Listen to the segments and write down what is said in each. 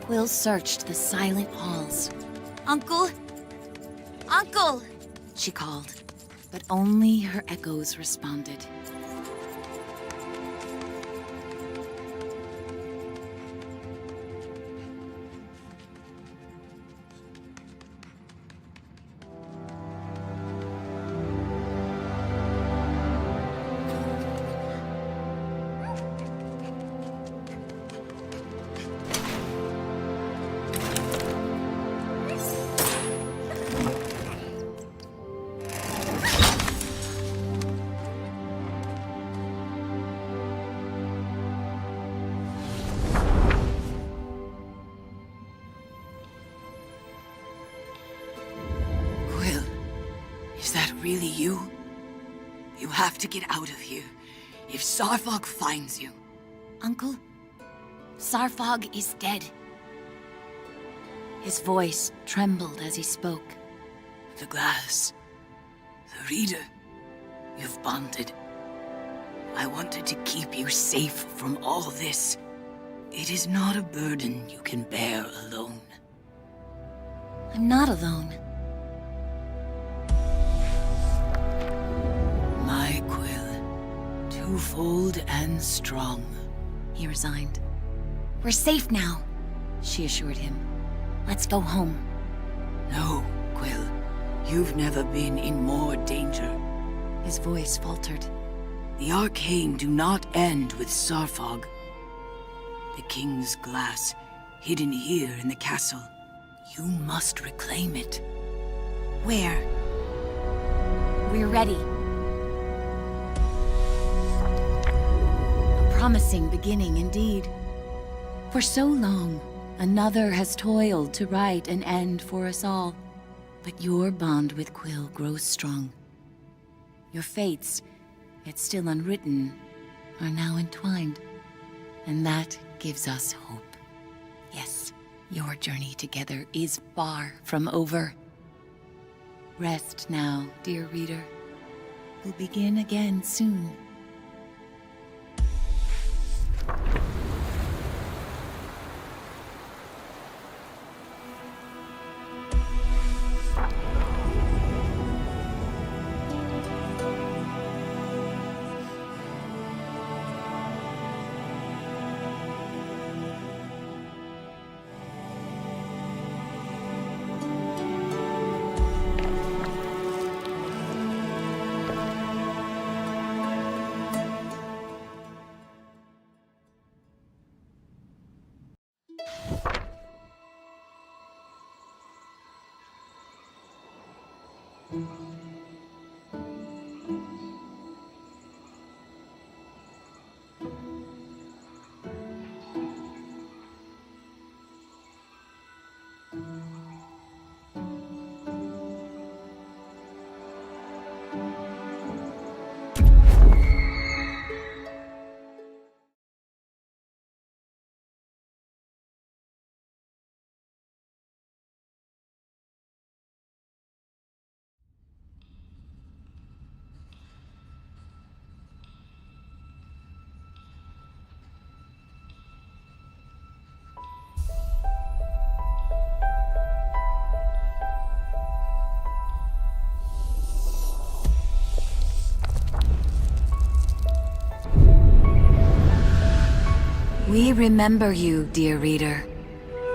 Quill searched the silent halls. "Uncle! Uncle!" she called, but only her echoes responded. Is that really you? You have to get out of here. If Sarfog finds you... Uncle, Sarfog is dead. His voice trembled as he spoke. The glass. The reader. You've bonded. I wanted to keep you safe from all this. It is not a burden you can bear alone. I'm not alone. My Quill, twofold and strong. He resigned. We're safe now, she assured him. Let's go home. No, Quill. You've never been in more danger. His voice faltered. The Arcane do not end with Sarfog. The King's glass, hidden here in the castle. You must reclaim it. Where? We're ready. A promising beginning indeed. For so long, another has toiled to write an end for us all. But your bond with Quill grows strong. Your fates, yet still unwritten, are now entwined. And that gives us hope. Yes, your journey together is far from over. Rest now, dear reader. We'll begin again soon. We remember you, dear reader,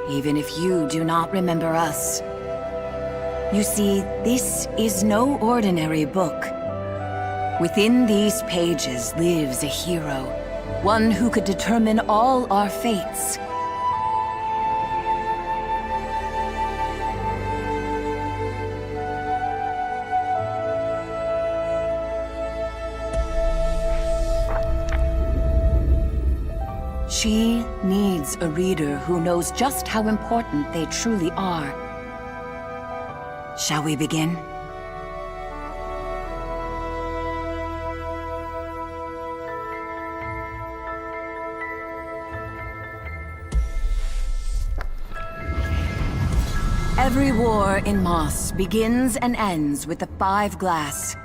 even if you do not remember us. You see, this is no ordinary book. Within these pages lives a hero, one who could determine all our fates. She needs a reader who knows just how important they truly are. Shall we begin? Every war in Moss begins and ends with the Five Glass.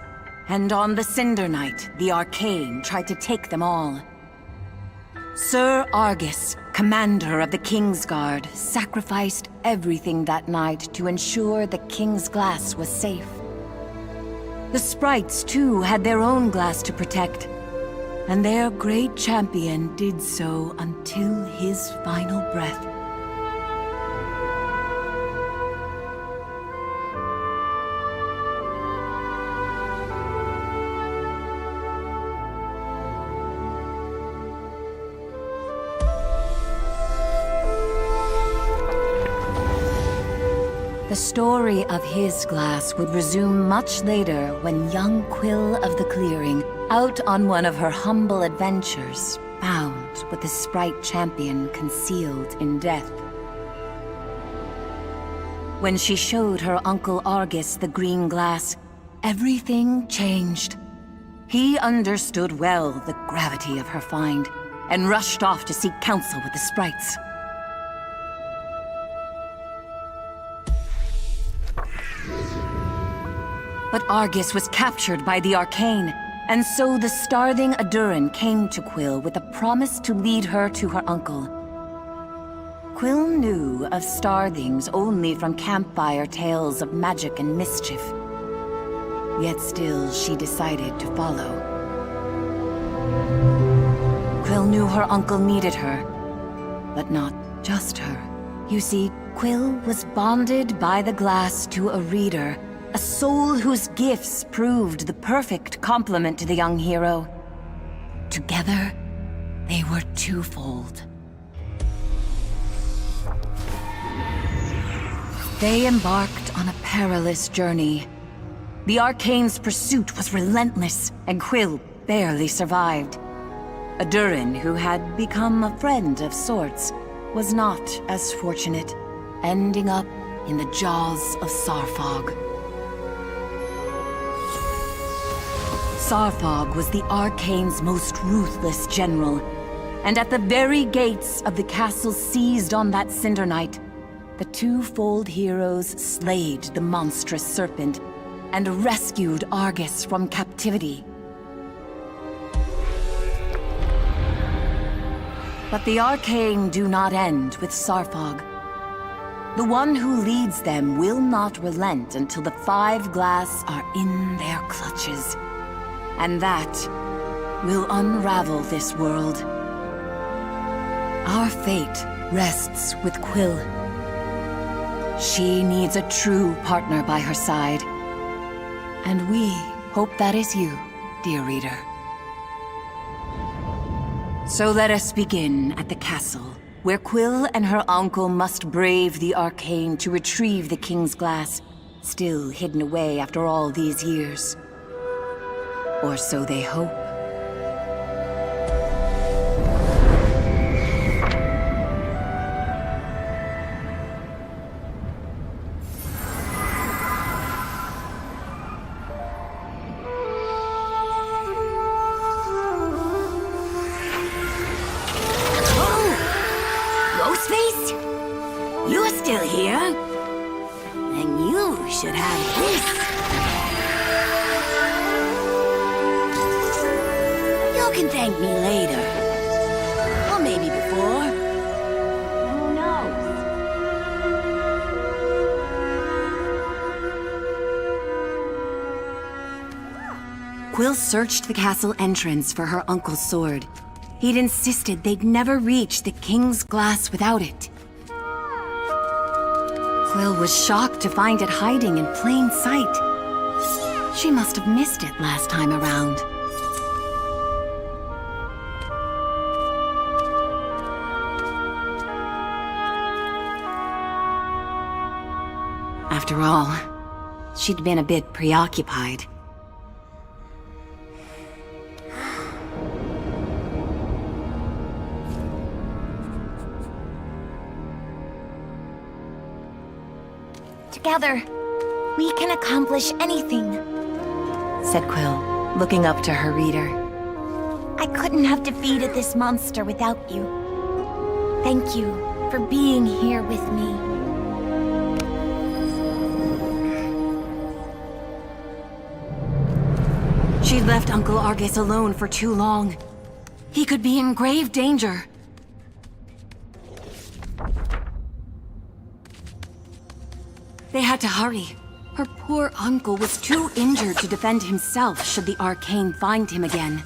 And on the Cinder Night, the Arcane tried to take them all. Sir Argus, commander of the Kingsguard, sacrificed everything that night to ensure the King's Glass was safe. The sprites, too, had their own glass to protect, and their great champion did so until his final breath. The story of his glass would resume much later when young Quill of the Clearing, out on one of her humble adventures, found what the sprite champion concealed in death. When she showed her uncle Argus the green glass, everything changed. He understood well the gravity of her find, and rushed off to seek counsel with the sprites. But Argus was captured by the Arcane, and so the starving Adurin came to Quill with a promise to lead her to her uncle. Quill knew of starthings only from campfire tales of magic and mischief. Yet still, she decided to follow. Quill knew her uncle needed her, but not just her. You see, Quill was bonded by the glass to a reader, a soul whose gifts proved the perfect complement to the young hero. Together, they were twofold. They embarked on a perilous journey. The Arcane's pursuit was relentless, and Quill barely survived. Adurin, who had become a friend of sorts, was not as fortunate, ending up in the jaws of Sarfog. Sarfog was the Arcane's most ruthless general, and at the very gates of the castle seized on that Cinder Night, the twofold heroes slayed the monstrous serpent and rescued Argus from captivity. But the Arcane do not end with Sarfog. The one who leads them will not relent until the Five Glass are in their clutches. And that will unravel this world. Our fate rests with Quill. She needs a true partner by her side. And we hope that is you, dear reader. So let us begin at the castle, where Quill and her uncle must brave the Arcane to retrieve the King's Glass, still hidden away after all these years. Or so they hope. You're still here? Then you should have this. You can thank me later. Or maybe before. Who knows? Quill searched the castle entrance for her uncle's sword. He'd insisted they'd never reach the King's Glass without it. Quill was shocked to find it hiding in plain sight. She must have missed it last time around. After all, she'd been a bit preoccupied. Together, we can accomplish anything, said Quill, looking up to her reader. I couldn't have defeated this monster without you. Thank you for being here with me. She'd left Uncle Argus alone for too long. He could be in grave danger. They had to hurry. Her poor uncle was too injured to defend himself should the Arcane find him again.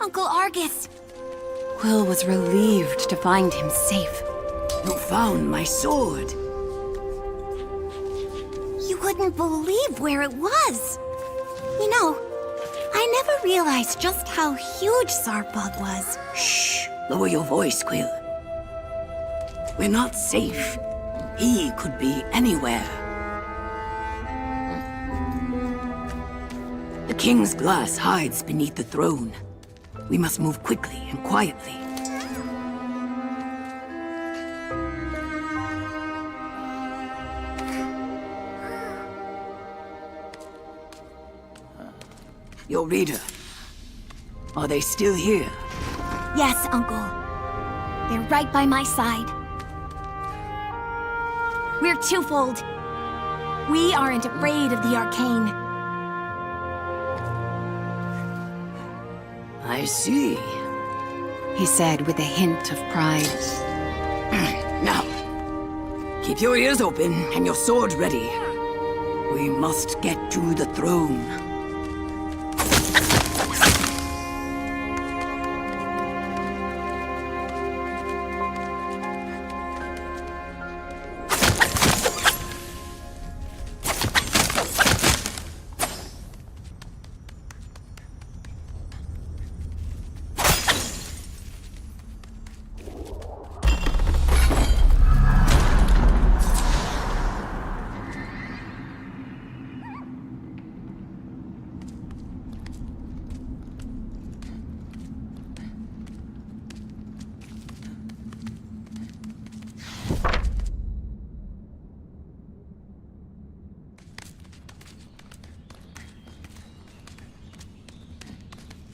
Uncle Argus! Quill was relieved to find him safe. You found my sword. You wouldn't believe where it was. You know, I never realized just how huge Zarpog was. Shh! Lower your voice, Quill. We're not safe. He could be anywhere. The King's glass hides beneath the throne. We must move quickly and quietly. Your reader. Are they still here? Yes, Uncle. They're right by my side. We're twofold. We aren't afraid of the arcane. I see. He said with a hint of pride. Now, keep your ears open and your sword ready. We must get to the throne.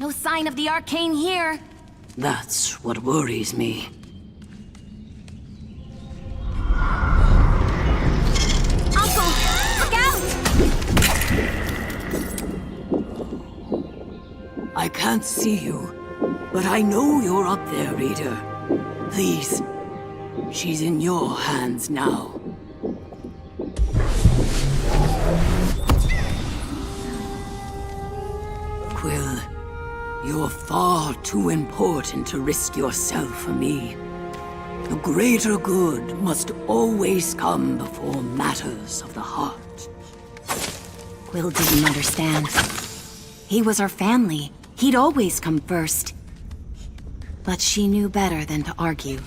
No sign of the arcane here. That's what worries me. Uncle, look out! I can't see you, but I know you're up there, Reader. Please, she's in your hands now. Quill, you're far too important to risk yourself for me. The greater good must always come before matters of the heart. Quill didn't understand. He was our family. He'd always come first. But she knew better than to argue.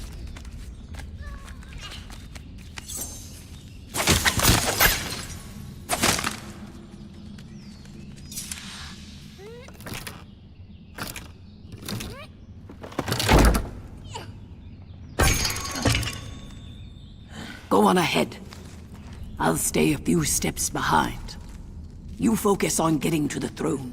Go on ahead. I'll stay a few steps behind. You focus on getting to the throne.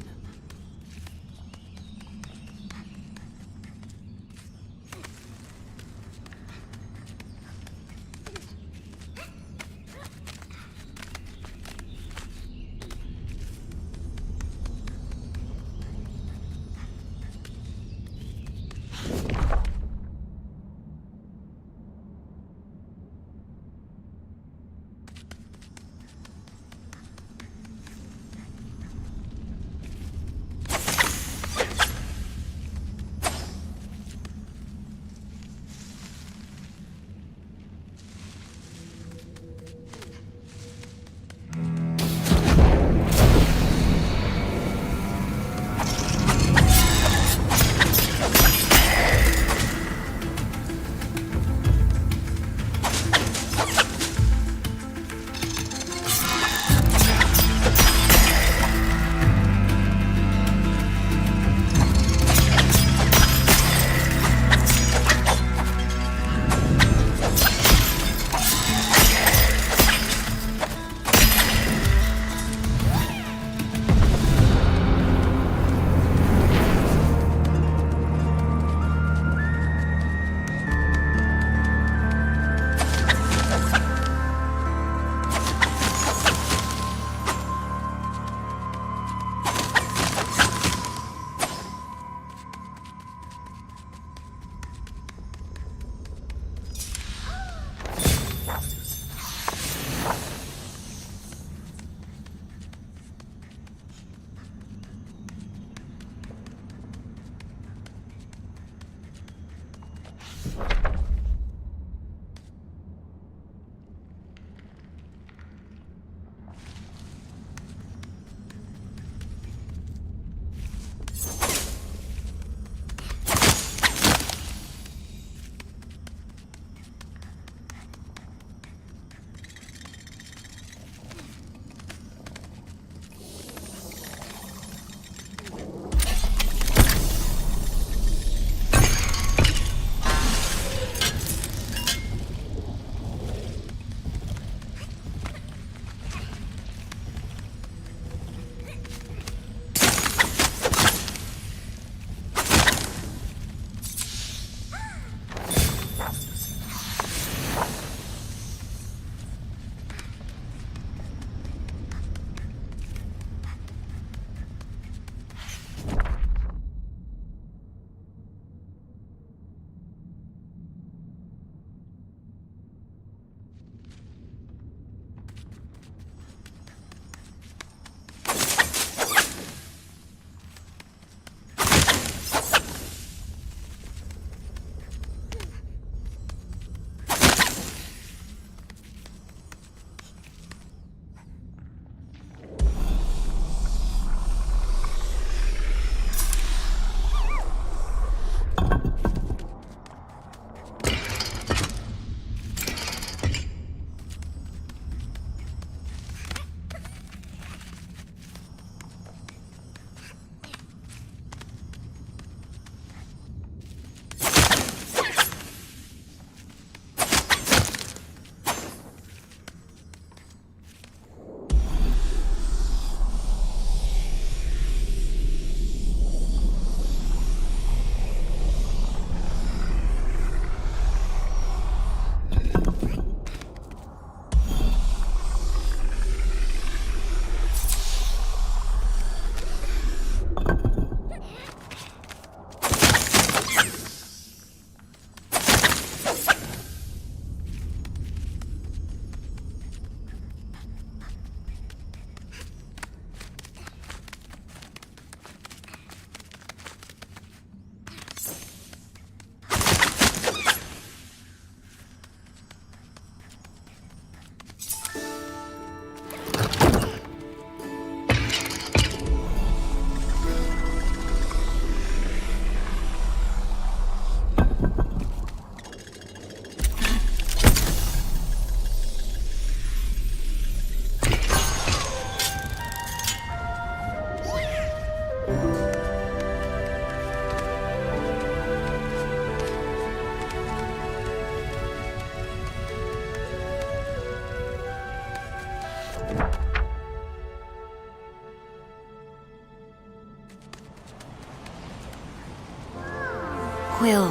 Quill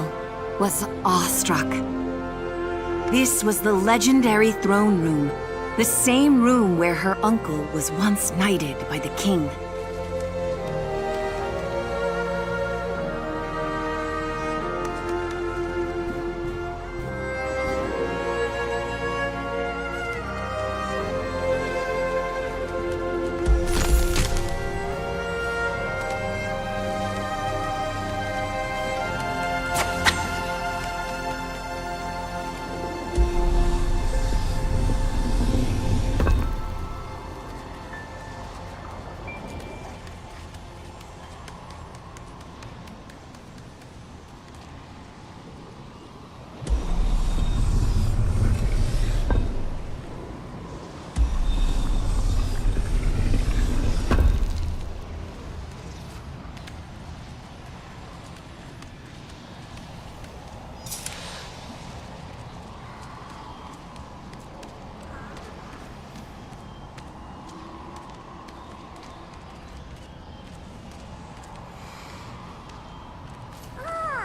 was awestruck. This was the legendary throne room, the same room where her uncle was once knighted by the king.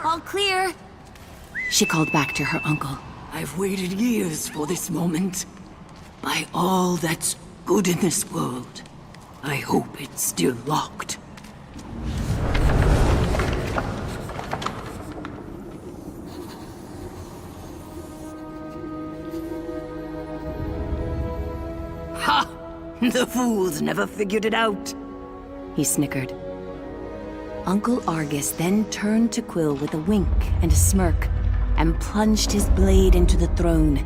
All clear. She called back to her uncle. I've waited years for this moment. By all that's good in this world, I hope it's still locked. Ha! The fools never figured it out. He snickered. Uncle Argus then turned to Quill with a wink and a smirk, and plunged his blade into the throne.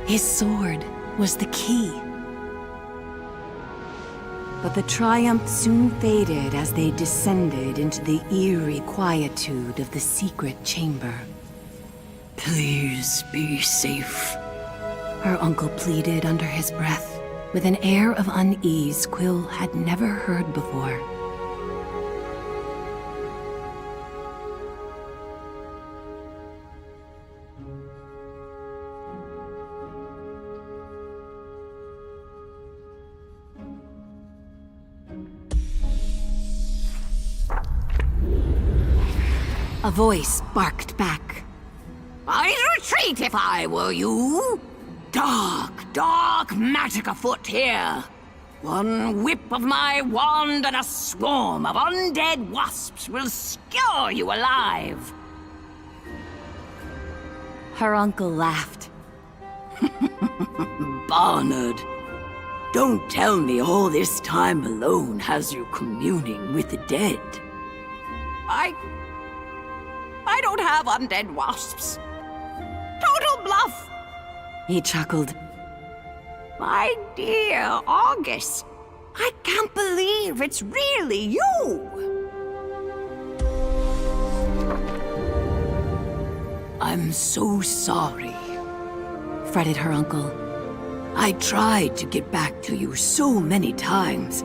His sword was the key. But the triumph soon faded as they descended into the eerie quietude of the secret chamber. Please be safe. Her uncle pleaded under his breath, with an air of unease Quill had never heard before. A voice barked back. I'd retreat if I were you. Dark magic afoot here. One whip of my wand and a swarm of undead wasps will skewer you alive. Her uncle laughed. Barnard, don't tell me all this time alone has you communing with the dead. I don't have undead wasps. Total bluff. He chuckled. My dear August, I can't believe it's really you. I'm so sorry, fretted her uncle. I tried to get back to you so many times.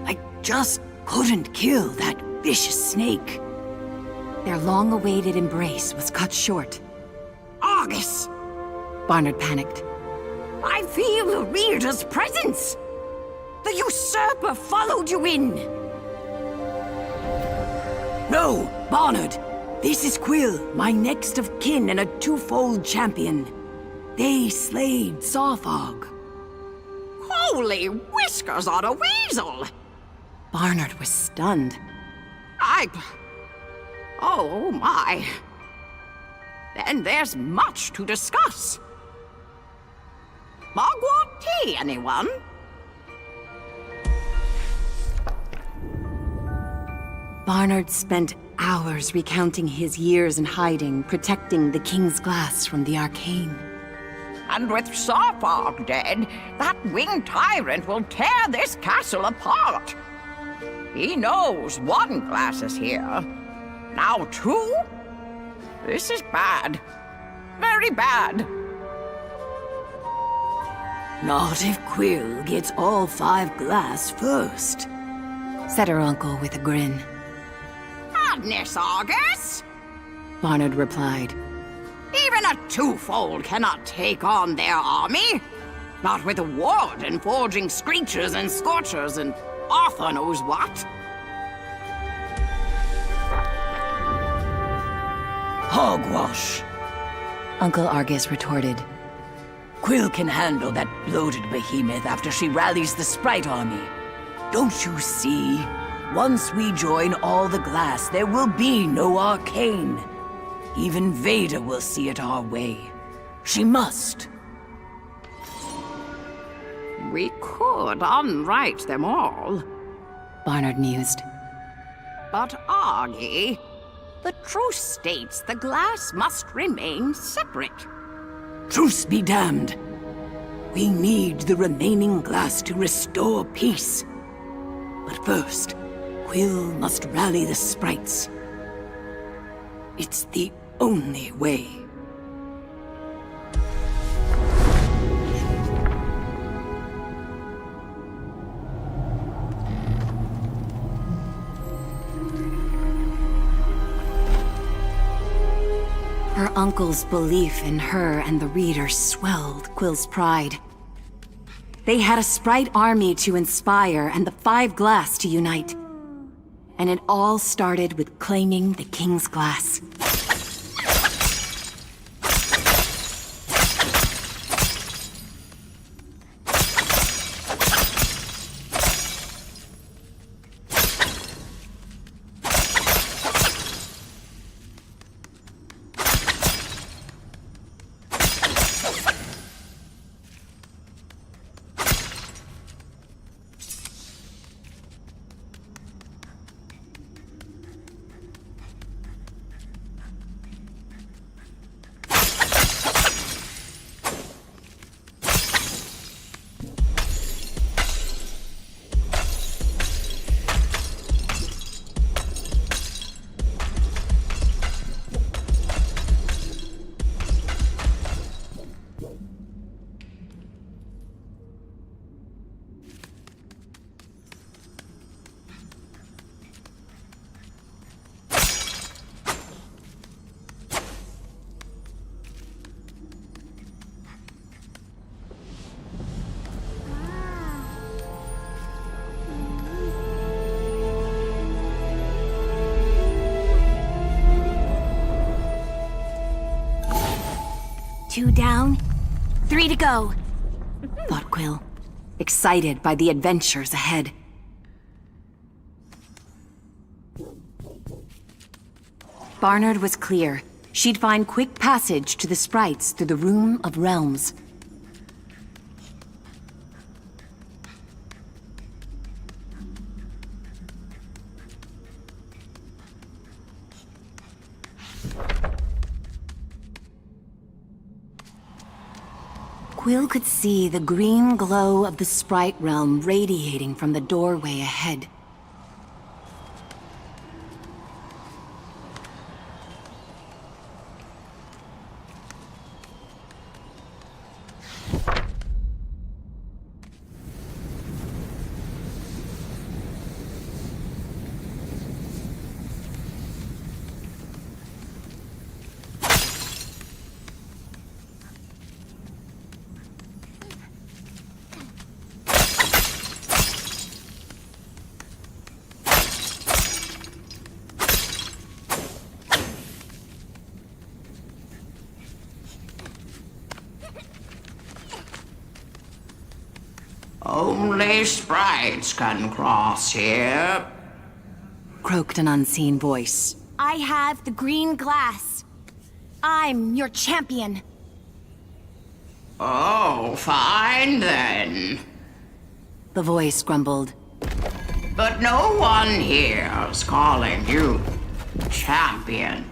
I just couldn't kill that vicious snake. Their long-awaited embrace was cut short. August! Barnard panicked. I feel the Reader's presence! The usurper followed you in! No, Barnard! This is Quill, my next of kin and a twofold champion. They slayed Sawfog. Holy whiskers on a weasel! Barnard was stunned. Oh my. Then there's much to discuss. Mugwort tea, anyone? Barnard spent hours recounting his years in hiding, protecting the King's Glass from the arcane. And with Sawfog dead, that winged tyrant will tear this castle apart. He knows one glass is here. Now two? This is bad. Very bad. Not if Quill gets all 5 glass first, said her uncle with a grin. Madness, Argus! Barnard replied. Even a twofold cannot take on their army. Not with a warden forging screechers and scorchers and Arthur knows what. Hogwash. Uncle Argus retorted. Quill can handle that bloated behemoth after she rallies the Sprite army. Don't you see? Once we join all the glass, there will be no arcane. Even Vader will see it our way. She must. We could unwrite them all. Barnard mused. But Argy, the truce states the glass must remain separate. Truce be damned. We need the remaining glass to restore peace. But first, Quill must rally the sprites. It's the only way. Her uncle's belief in her and the reader swelled Quill's pride. They had a Sprite army to inspire and the 5 glass to unite. And it all started with claiming the King's Glass. Two down, 3 to go. Thought Quill, excited by the adventures ahead. Barnard was clear. She'd find quick passage to the sprites through the Room of Realms. Quill could see the green glow of the Sprite realm radiating from the doorway ahead. Only sprites can cross here. Croaked an unseen voice. I have the green glass. I'm your champion. Oh, fine then. The voice grumbled. But no one here's calling you champion.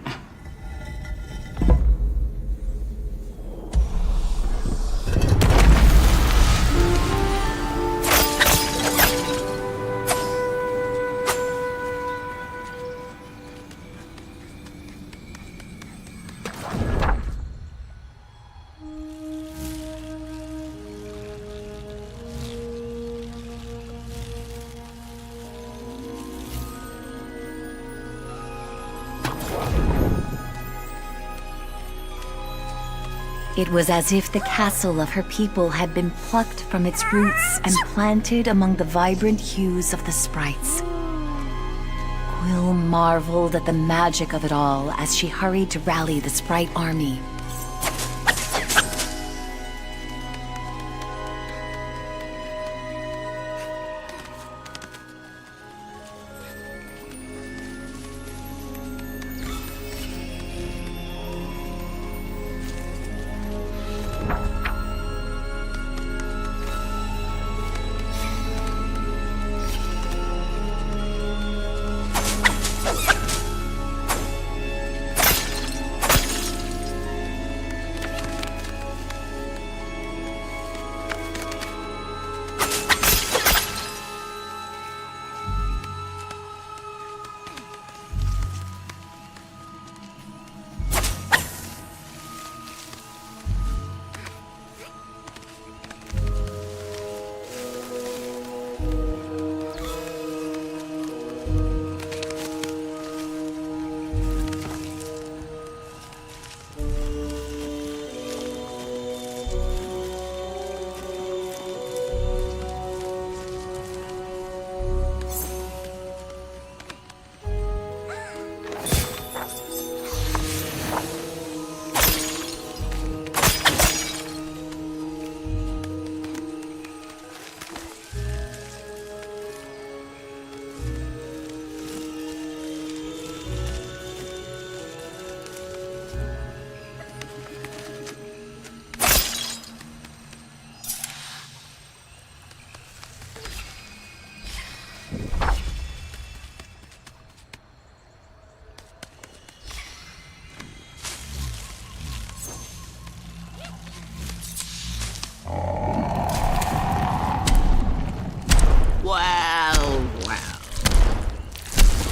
It was as if the castle of her people had been plucked from its roots and planted among the vibrant hues of the sprites. Quill marveled at the magic of it all as she hurried to rally the sprite army.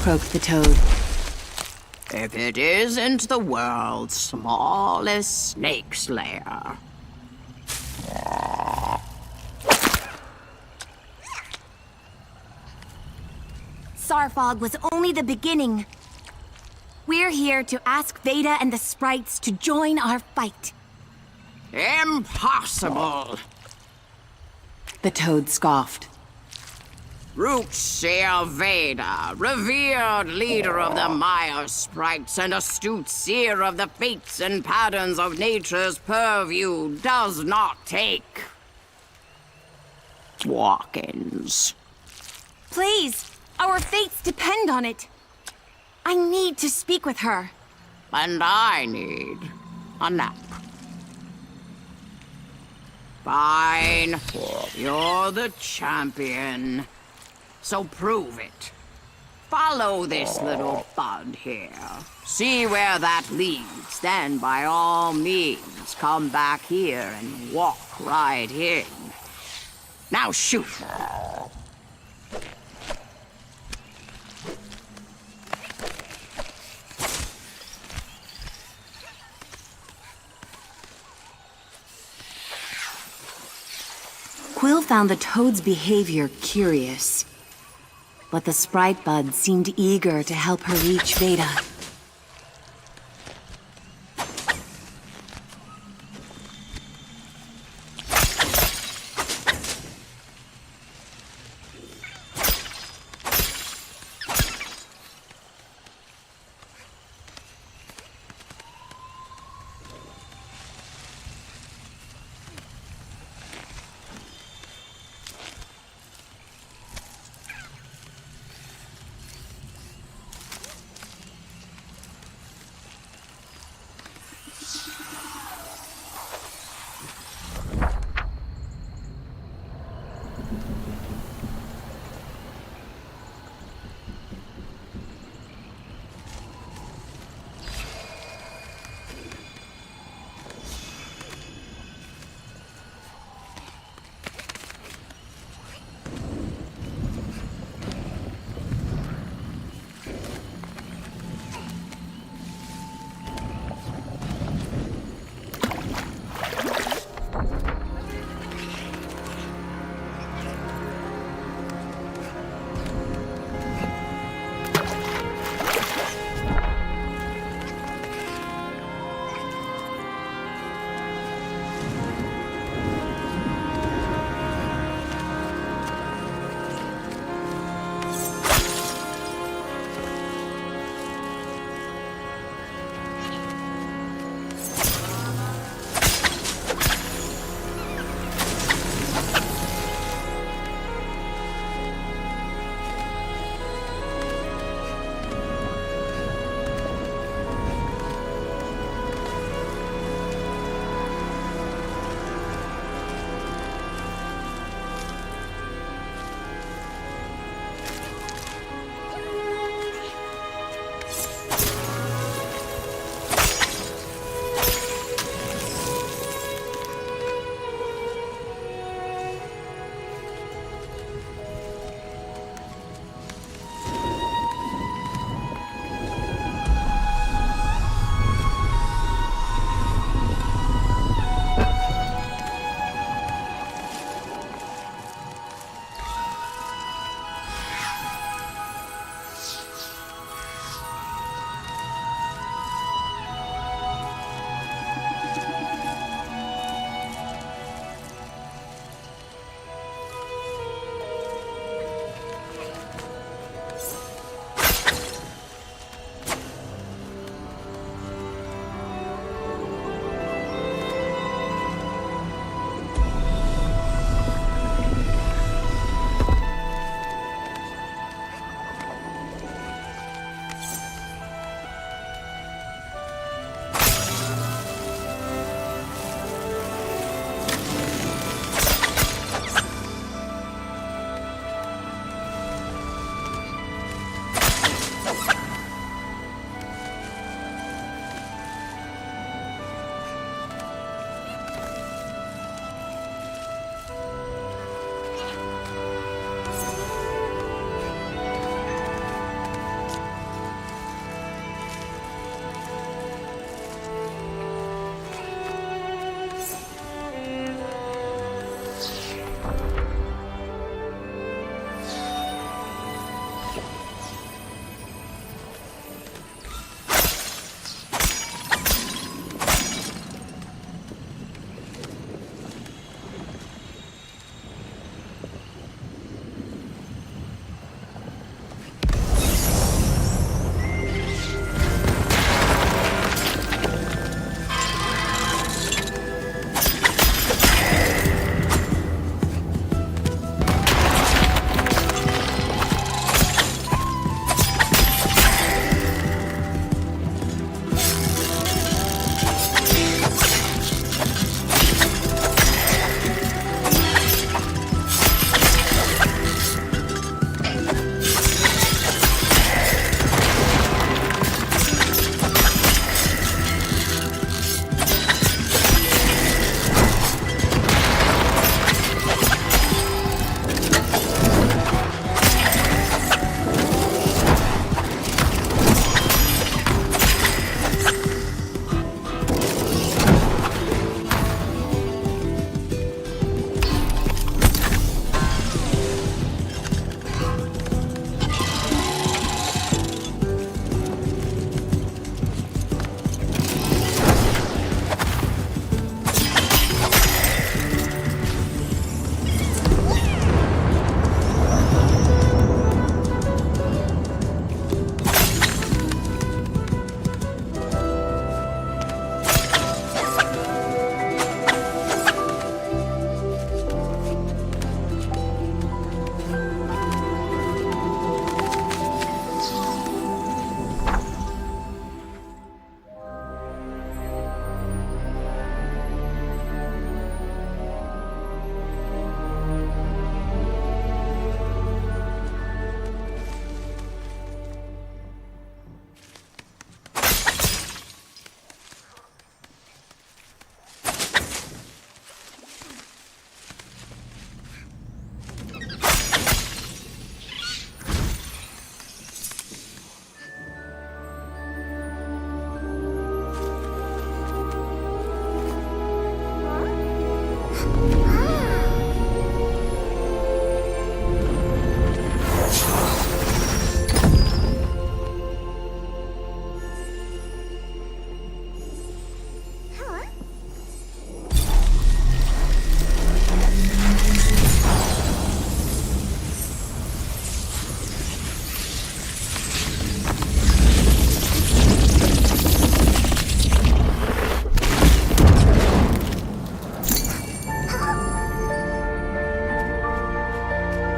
Croaked the toad. If it isn't the world's smallest snake slayer. Sarfog was only the beginning. We're here to ask Veda and the sprites to join our fight. Impossible! The toad scoffed. Root Seer Veda, revered leader of the Maya sprites and astute seer of the fates and patterns of nature's purview, does not take walk-ins. Please, our fates depend on it. I need to speak with her. And I need a nap. Fine. You're the champion. So prove it. Follow this little bud here. See where that leads. Then by all means, come back here and walk right in. Now shoot. Quill found the toad's behavior curious, but the sprite bud seemed eager to help her reach Veda.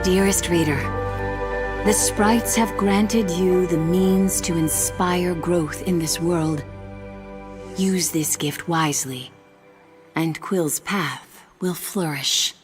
Dearest reader, the sprites have granted you the means to inspire growth in this world. Use this gift wisely, and Quill's path will flourish.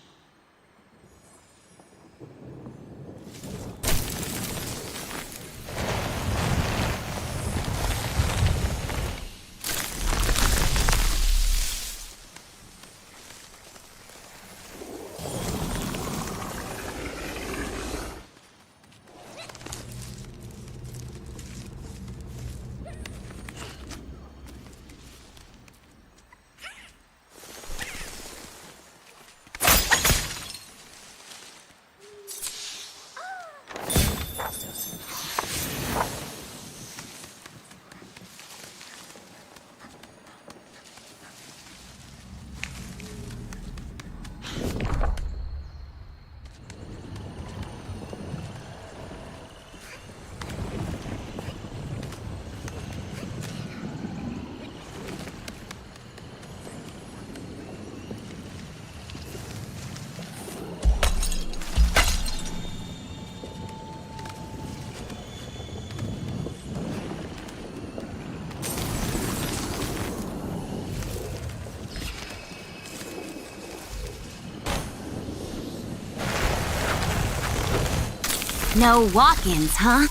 No walk-ins, huh?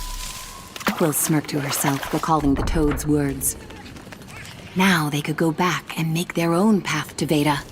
Quill smirked to herself, recalling the toad's words. Now they could go back and make their own path to Veda.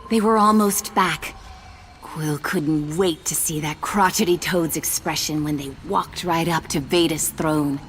They were almost back. Quill couldn't wait to see that crotchety toad's expression when they walked right up to Veda's throne.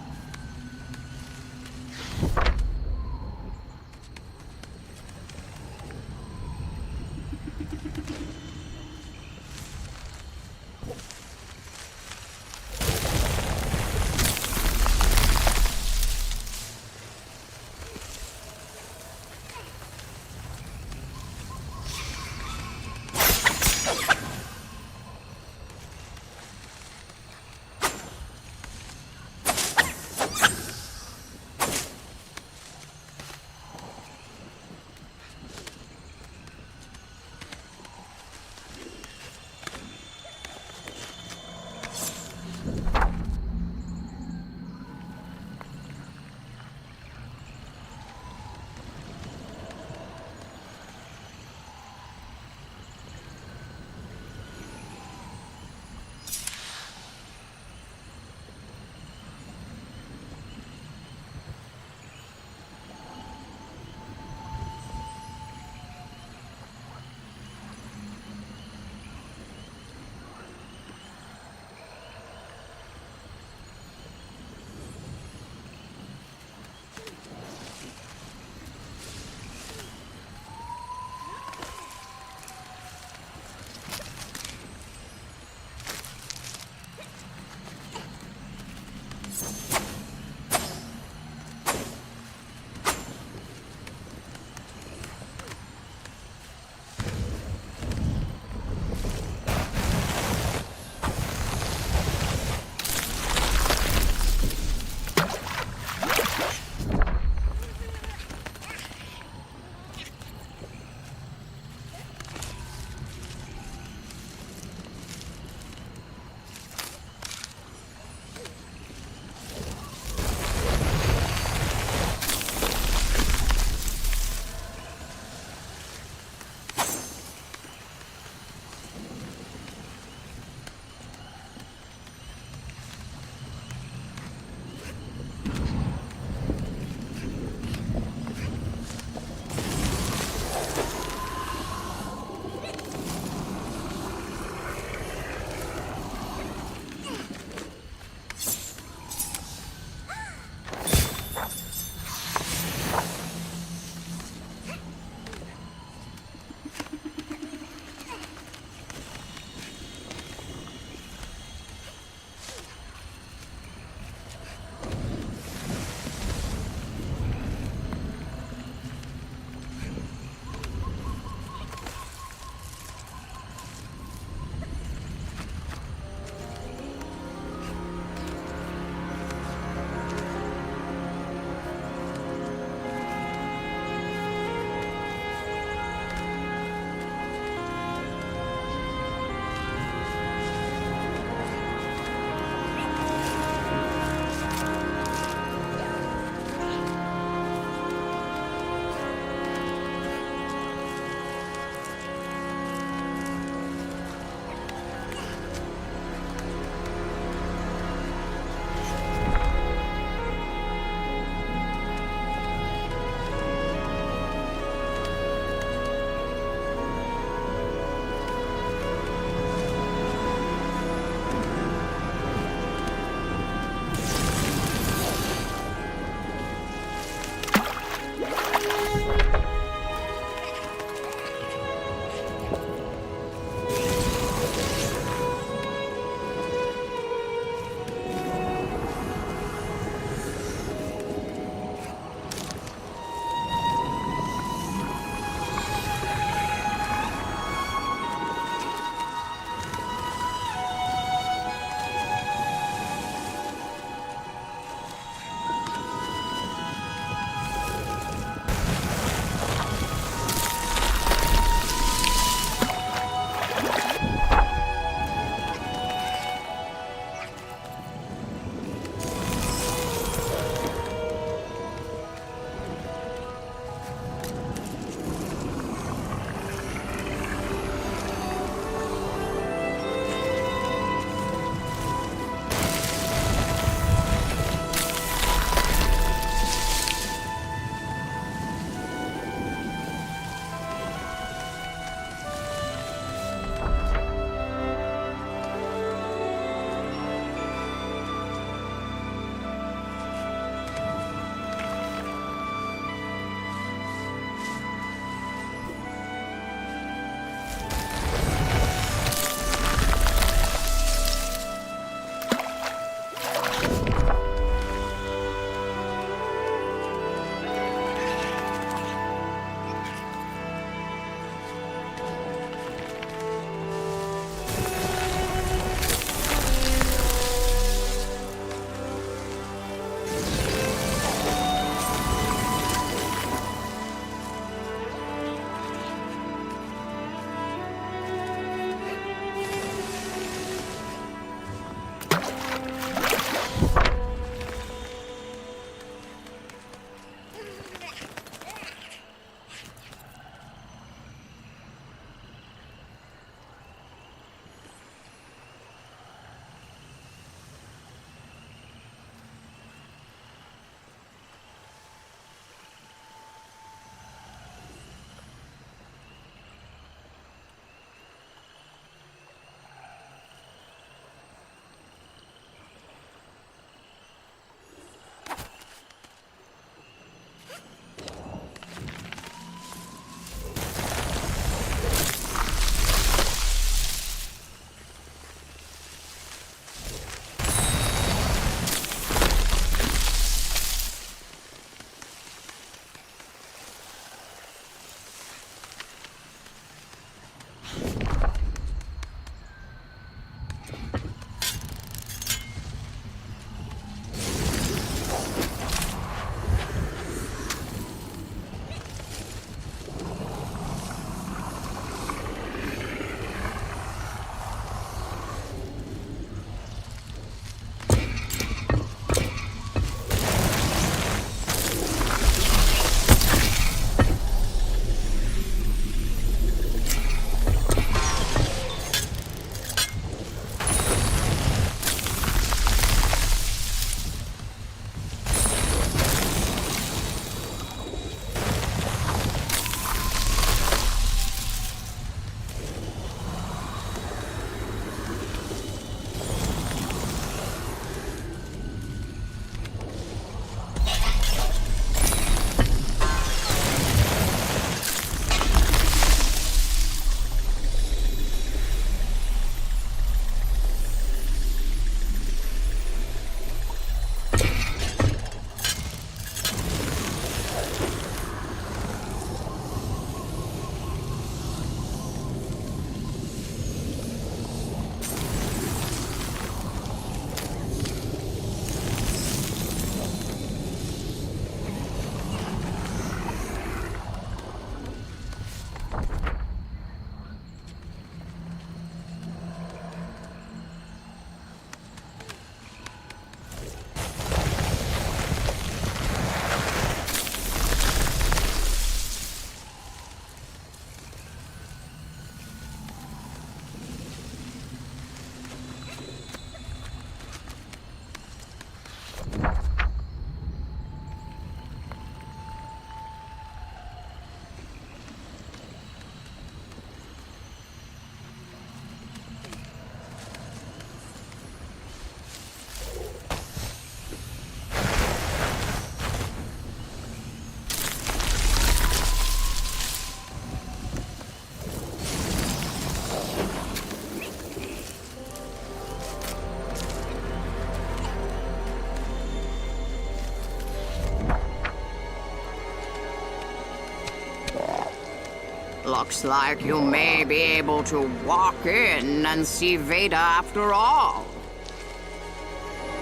Looks like you may be able to walk in and see Veda after all.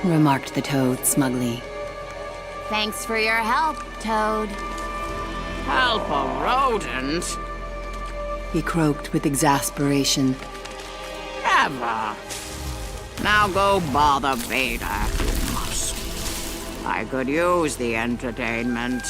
remarked the toad smugly. Thanks for your help, Toad. Help a rodent? He croaked with exasperation. Never. Now go bother Veda if you must. I could use the entertainment.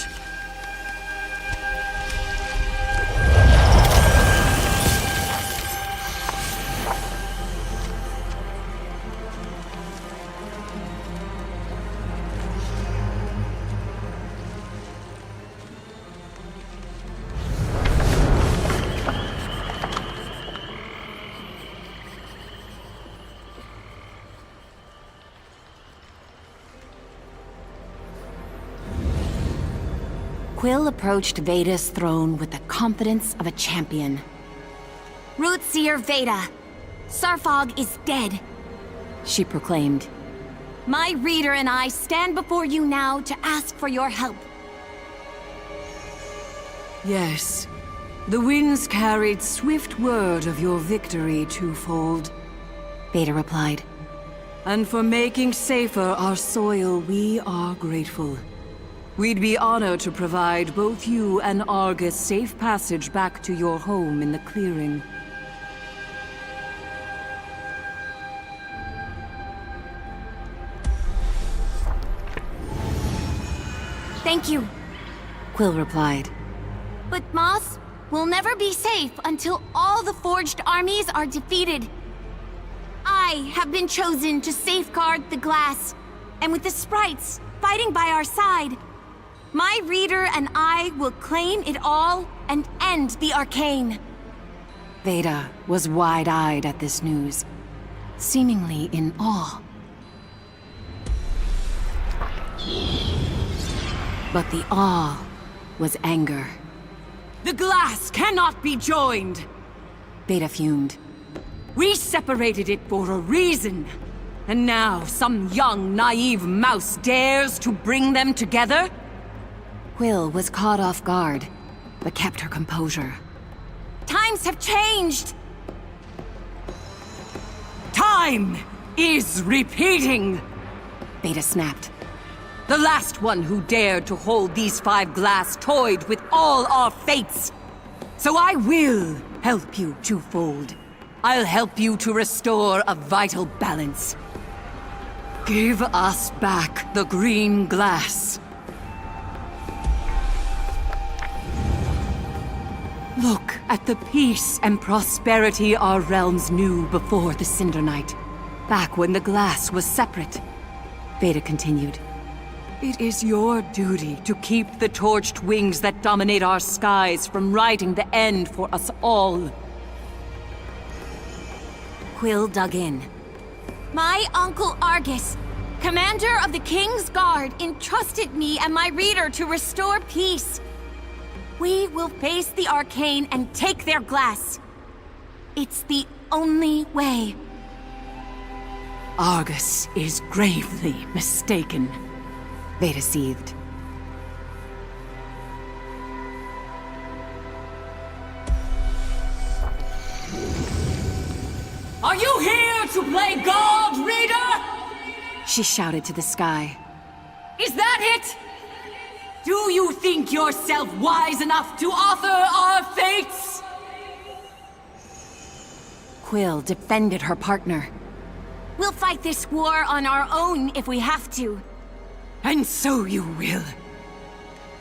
Quill approached Veda's throne with the confidence of a champion. Root Seer Veda, Sarfog is dead, She proclaimed. My reader and I stand before you now to ask for your help. Yes. The winds carried swift word of your victory, Twofold. Veda replied. And for making safer our soil, we are grateful. We'd be honored to provide both you and Argus safe passage back to your home in the clearing. Thank you. Quill replied. But Moss, we'll never be safe until all the forged armies are defeated. I have been chosen to safeguard the glass, and with the sprites fighting by our side, my reader and I will claim it all and end the arcane. Veda was wide-eyed at this news, seemingly in awe. But the awe was anger. The glass cannot be joined! Veda fumed. We separated it for a reason. And now some young, naive mouse dares to bring them together? Quill was caught off guard, but kept her composure. Times have changed! Time is repeating! Veda snapped. The last one who dared to hold these 5 glass toyed with all our fates. So I will help you, Twofold. I'll help you to restore a vital balance. Give us back the green glass. Look at the peace and prosperity our realms knew before the Cinder Night. Back when the glass was separate. Veda continued. It is your duty to keep the torched wings that dominate our skies from writing the end for us all. Quill dug in. My uncle Argus, commander of the King's Guard, entrusted me and my reader to restore peace. We will face the arcane and take their glass. It's the only way. Argus is gravely mistaken. Veda seethed. Are you here to play God, Reader? She shouted to the sky. Is that it? Do you think yourself wise enough to author our fates? Quill defended her partner. We'll fight this war on our own if we have to. And so you will.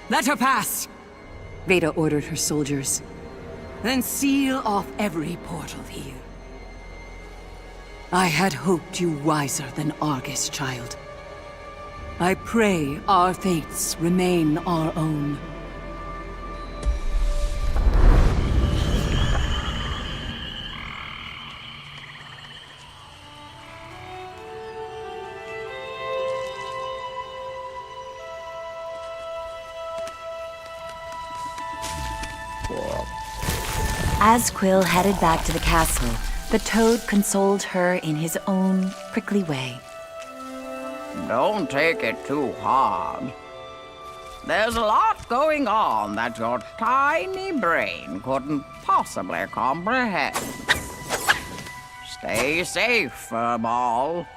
Let her pass. Veda ordered her soldiers. Then seal off every portal here. I had hoped you wiser than Argus, child. I pray our fates remain our own. As Quill headed back to the castle, the toad consoled her in his own prickly way. Don't take it too hard. There's a lot going on that your tiny brain couldn't possibly comprehend. Stay safe, Furball.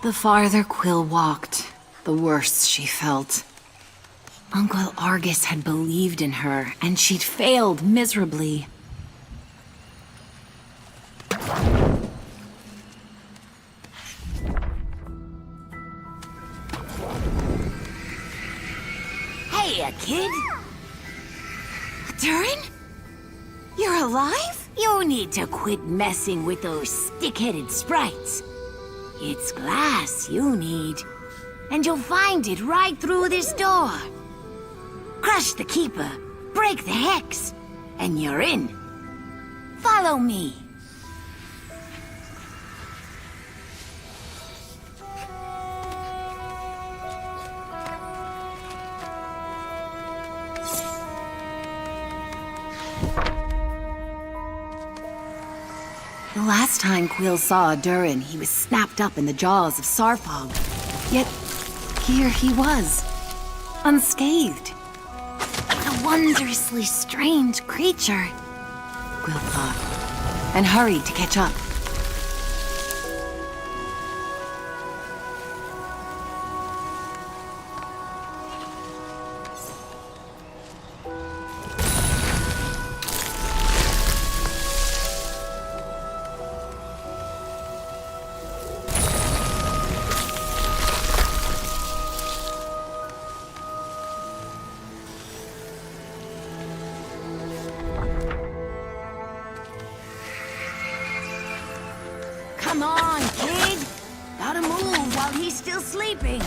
The farther Quill walked, the worse she felt. Uncle Argus had believed in her, and she'd failed miserably. Hey, kid! Durin? You're alive? You need to quit messing with those stick-headed sprites. It's glass you need, and you'll find it right through this door. Crush the Keeper, break the Hex, and you're in. Follow me. The last time Quill saw Durin, he was snapped up in the jaws of Sarfog. Yet, here he was, unscathed. What a wondrously strange creature, Quill thought, and hurried to catch up. Come on, kid! Gotta move while he's still sleeping.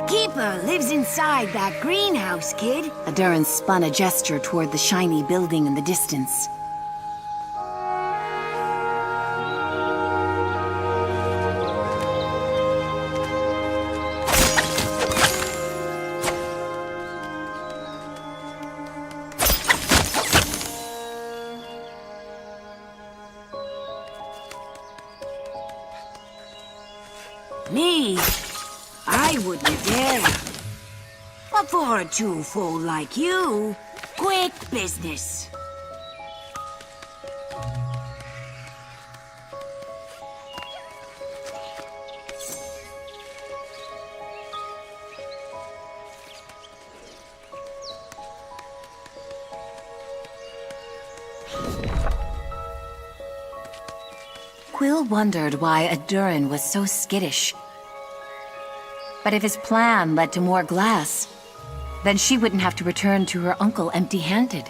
Keeper lives inside that greenhouse, kid. Adurin spun a gesture toward the shiny building in the distance. Me? I wouldn't dare. But for a two-fool like you, quick business. Quill wondered why Adurin was so skittish. But if his plan led to more glass, then she wouldn't have to return to her uncle empty-handed.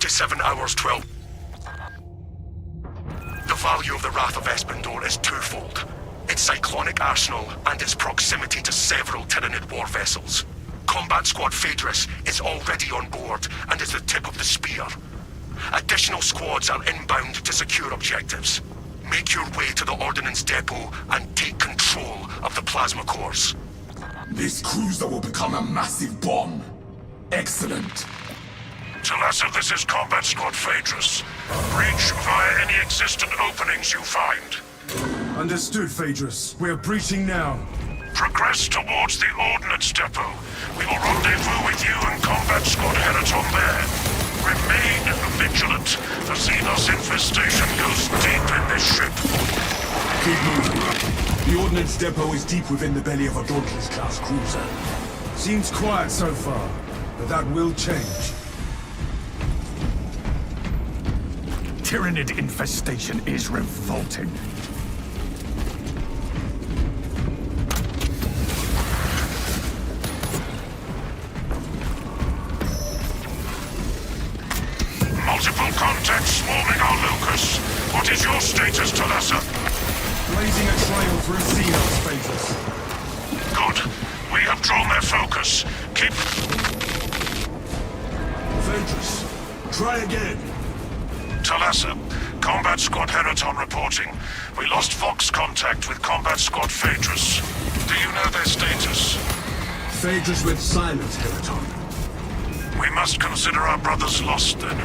27 hours, 12. The value of the Wrath of Espandor is twofold. Its cyclonic arsenal and its proximity to several Tyranid war vessels. Combat Squad Phaedrus is already on board and is the tip of the spear. Additional squads are inbound to secure objectives. Make your way to the Ordnance Depot and take control of the plasma cores. This cruiser will become a massive bomb. Excellent. Talassa, this is Combat Squad Phaedrus. Breach via any existent openings you find. Understood, Phaedrus. We're breaching now. Progress towards the Ordnance Depot. We will rendezvous with you and Combat Squad Heraton there. Remain vigilant. The Xenos infestation goes deep in this ship. Keep moving. The Ordnance Depot is deep within the belly of a Dauntless-class cruiser. Seems quiet so far, but that will change. Tyranid infestation is revolting. Multiple contacts swarming our locus. What is your status, Talassa? Blazing a trail through Xenos, Phaedrus. Good. We have drawn their focus. Keep... Phaedrus, try again. Talassa, Combat Squad Heraton reporting. We lost Vox contact with Combat Squad Phaedrus. Do you know their status? Phaedrus went silent, Heraton. We must consider our brothers lost then.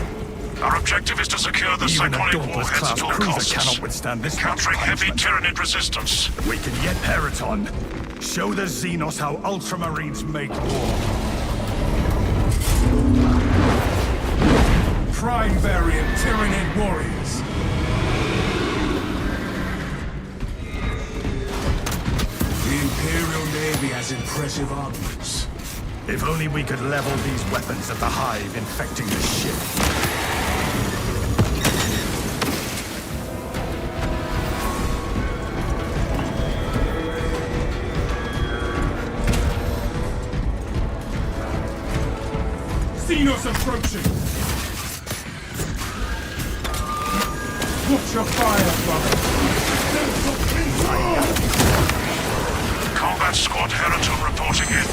Our objective is to secure the Even a cyclonic warheads Dauntless-class at all cruiser costs. cannot withstand this much Countering heavy punishment. Tyranid resistance. We can yet Heraton. Show the Xenos how Ultramarines make war. Prime variant Tyranid warriors. The Imperial Navy has impressive armaments. If only we could level these weapons at the hive infecting the ship. Xenos approaching! Watch your fire, brother! Combat Squad Heraton reporting in.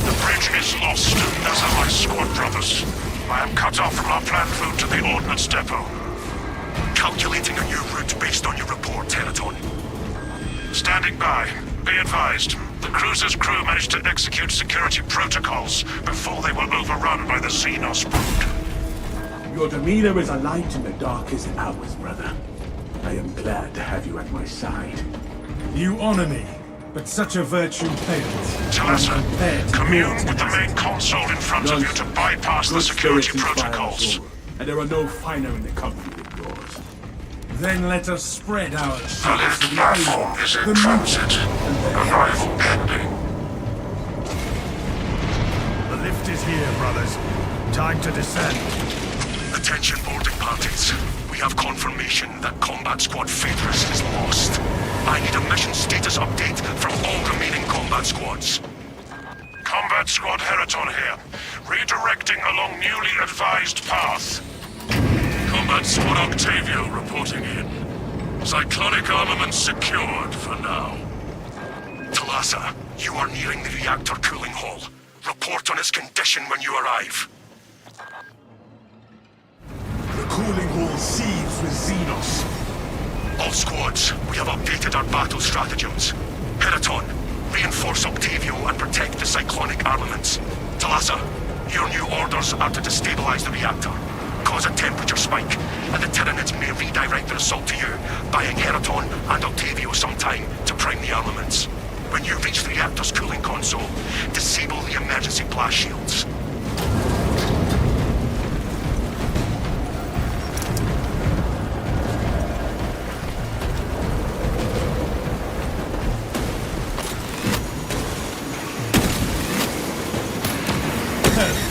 The bridge is lost, as are my squad brothers. I am cut off from our planned route to the Ordnance Depot. Calculating a new route based on your report, Heraton. Standing by. Be advised. The cruiser's crew managed to execute security protocols before they were overrun by the Xenos brood. Your demeanor is a light in the darkest hours, brother. I am glad to have you at my side. You honor me, but such a virtue pales. Talassa, compared to commune your with the main console in front of you to bypass the security protocols. And there are no finer in the company than yours. Then let us spread our The shadows lift to the platform area, is the in moon, transit. and the Arrival pending. The lift is here, brothers. Time to descend. Attention boarding parties. We have confirmation that Combat Squad Phaedrus is lost. I need a mission status update from all remaining combat squads. Combat Squad Heraton here. Redirecting along newly advised path. Combat Squad Octavio reporting in. Cyclonic armaments secured for now. Talassa, you are nearing the reactor cooling hall. Report on its condition when you arrive. The cooling hall seethes with Xenos. All squads, we have updated our battle stratagems. Heraton, reinforce Octavio and protect the cyclonic armaments. Talassa, your new orders are to destabilize the reactor, cause a temperature spike, and the Tyranids may redirect their assault to you, buying Heraton and Octavio some time to prime the armaments. When you reach the reactor's cooling console, disable the emergency blast shields.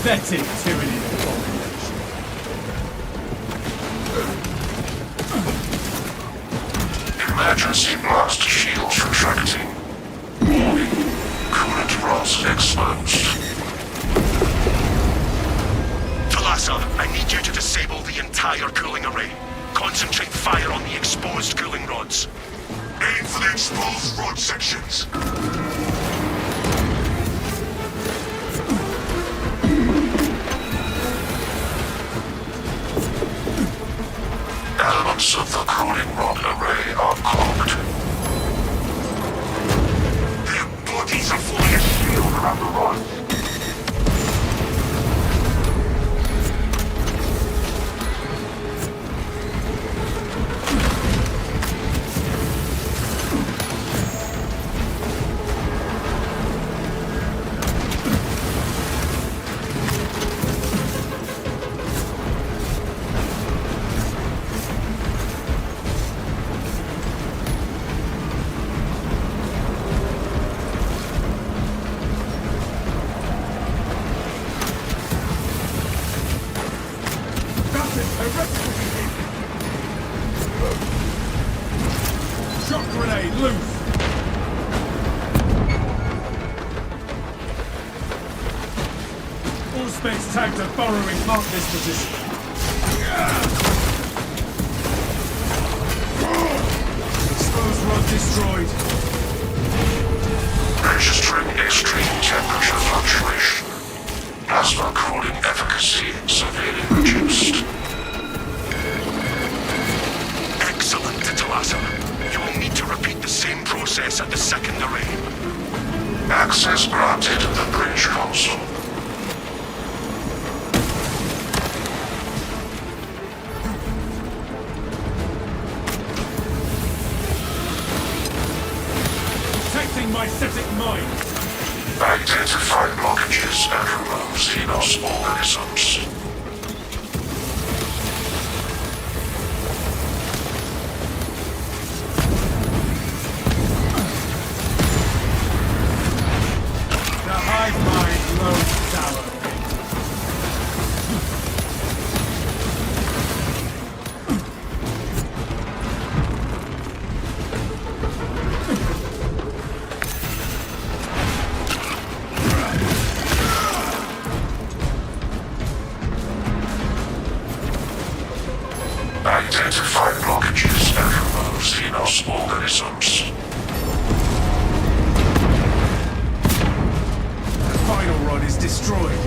pathetic tyranny of abomination. Emergency blast shields retracting. Warning. Coolant rods exposed. Talassa, I need you to disable the entire cooling array. Concentrate fire on the exposed cooling rods. Aim for the exposed rod sections. Elements of the cooling rod array are clogged. Their bodies are forming a shield around the rods. Shock grenade, loose! All space tagged are burrowing mark this position. Exposed rod destroyed. Registering extreme temperature fluctuation. Plasma cooling efficacy severely reduced. Excellent, Talassa. You will need to repeat the same process at the second array. Access granted at the bridge console. Protecting my septic mine. Identify blockages and remove Xenos organisms. The hive mind loads tower. Identify blockages and remove Xenos organisms. The final rod is destroyed.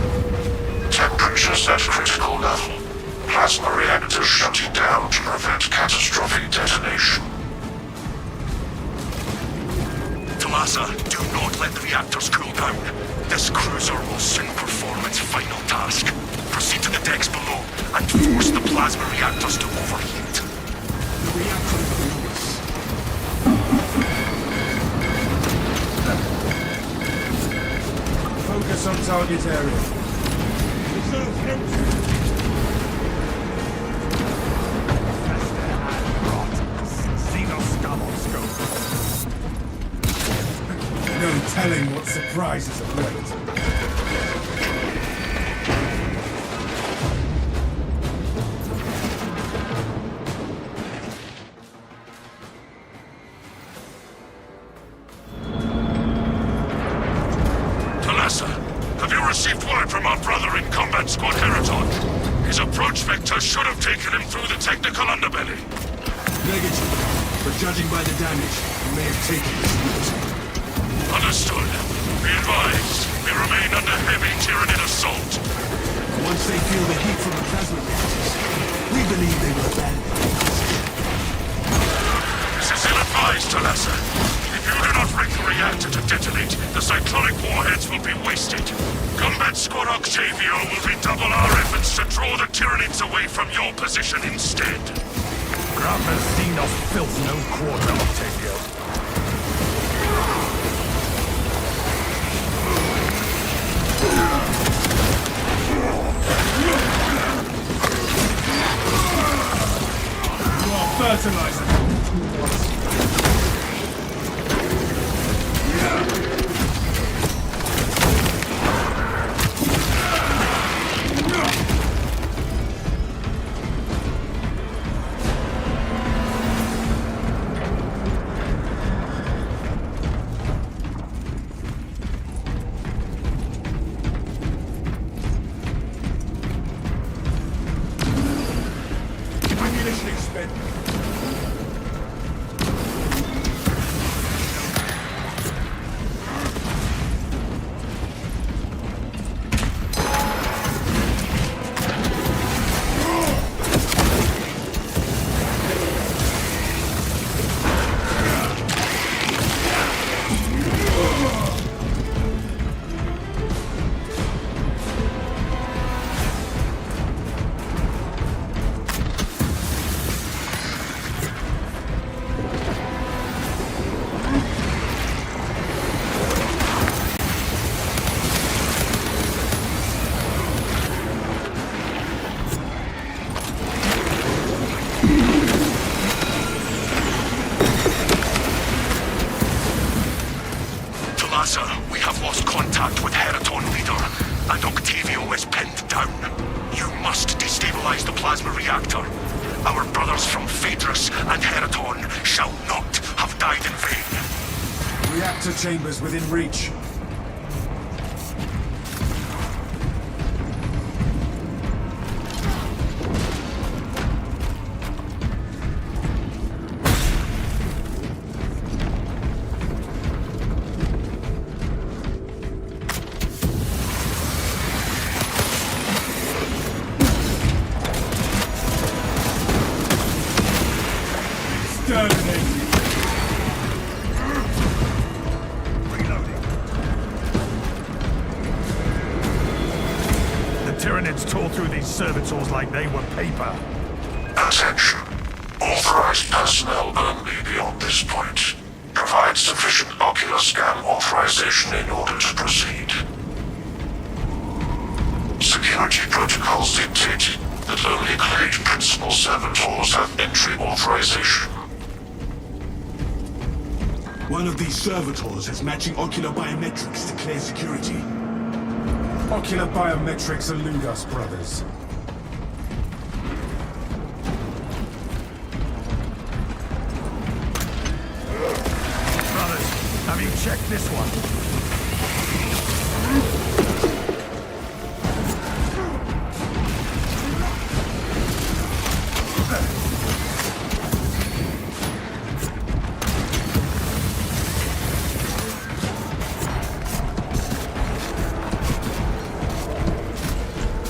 Temperatures at critical level. Plasma reactors shutting down to prevent catastrophic detonation. Talassa, do not let the reactors cool down. This cruiser will soon perform its final task. Proceed to the decks below and force the plasma reactors to overheat. The reactor is focus on target area. Reserve empty. No telling what surprises await. Talassa, have you received word from our brother in Combat Squad Heraton? His approach vector should have taken him through the technical underbelly. Negative, but judging by the damage, he may have taken this route. Understood. Be advised, we remain under heavy Tyranid assault. Once they feel the heat from the plasma reactors, we believe they will abandon it. This is ill-advised, Talassa. If you do not rig the reactor to detonate, the cyclonic warheads will be wasted. Combat Squad Octavio will redouble our efforts to draw the Tyranids away from your position instead. Grab the Xenos filth no quarter, Octavio. You are fertilizer. Master, we have lost contact with Heraton leader, and Octavio is pinned down. You must destabilize the plasma reactor. Our brothers from Phaedrus and Heraton shall not have died in vain. Reactor chambers within reach. Servitors like they were paper. Attention. Authorized personnel only beyond this point. Provide sufficient ocular scan authorization in order to proceed. Security protocols dictate that only clade principal servitors have entry authorization. One of these servitors is matching ocular biometrics to clear security. Ocular biometrics elude us, brothers. Have you checked this one?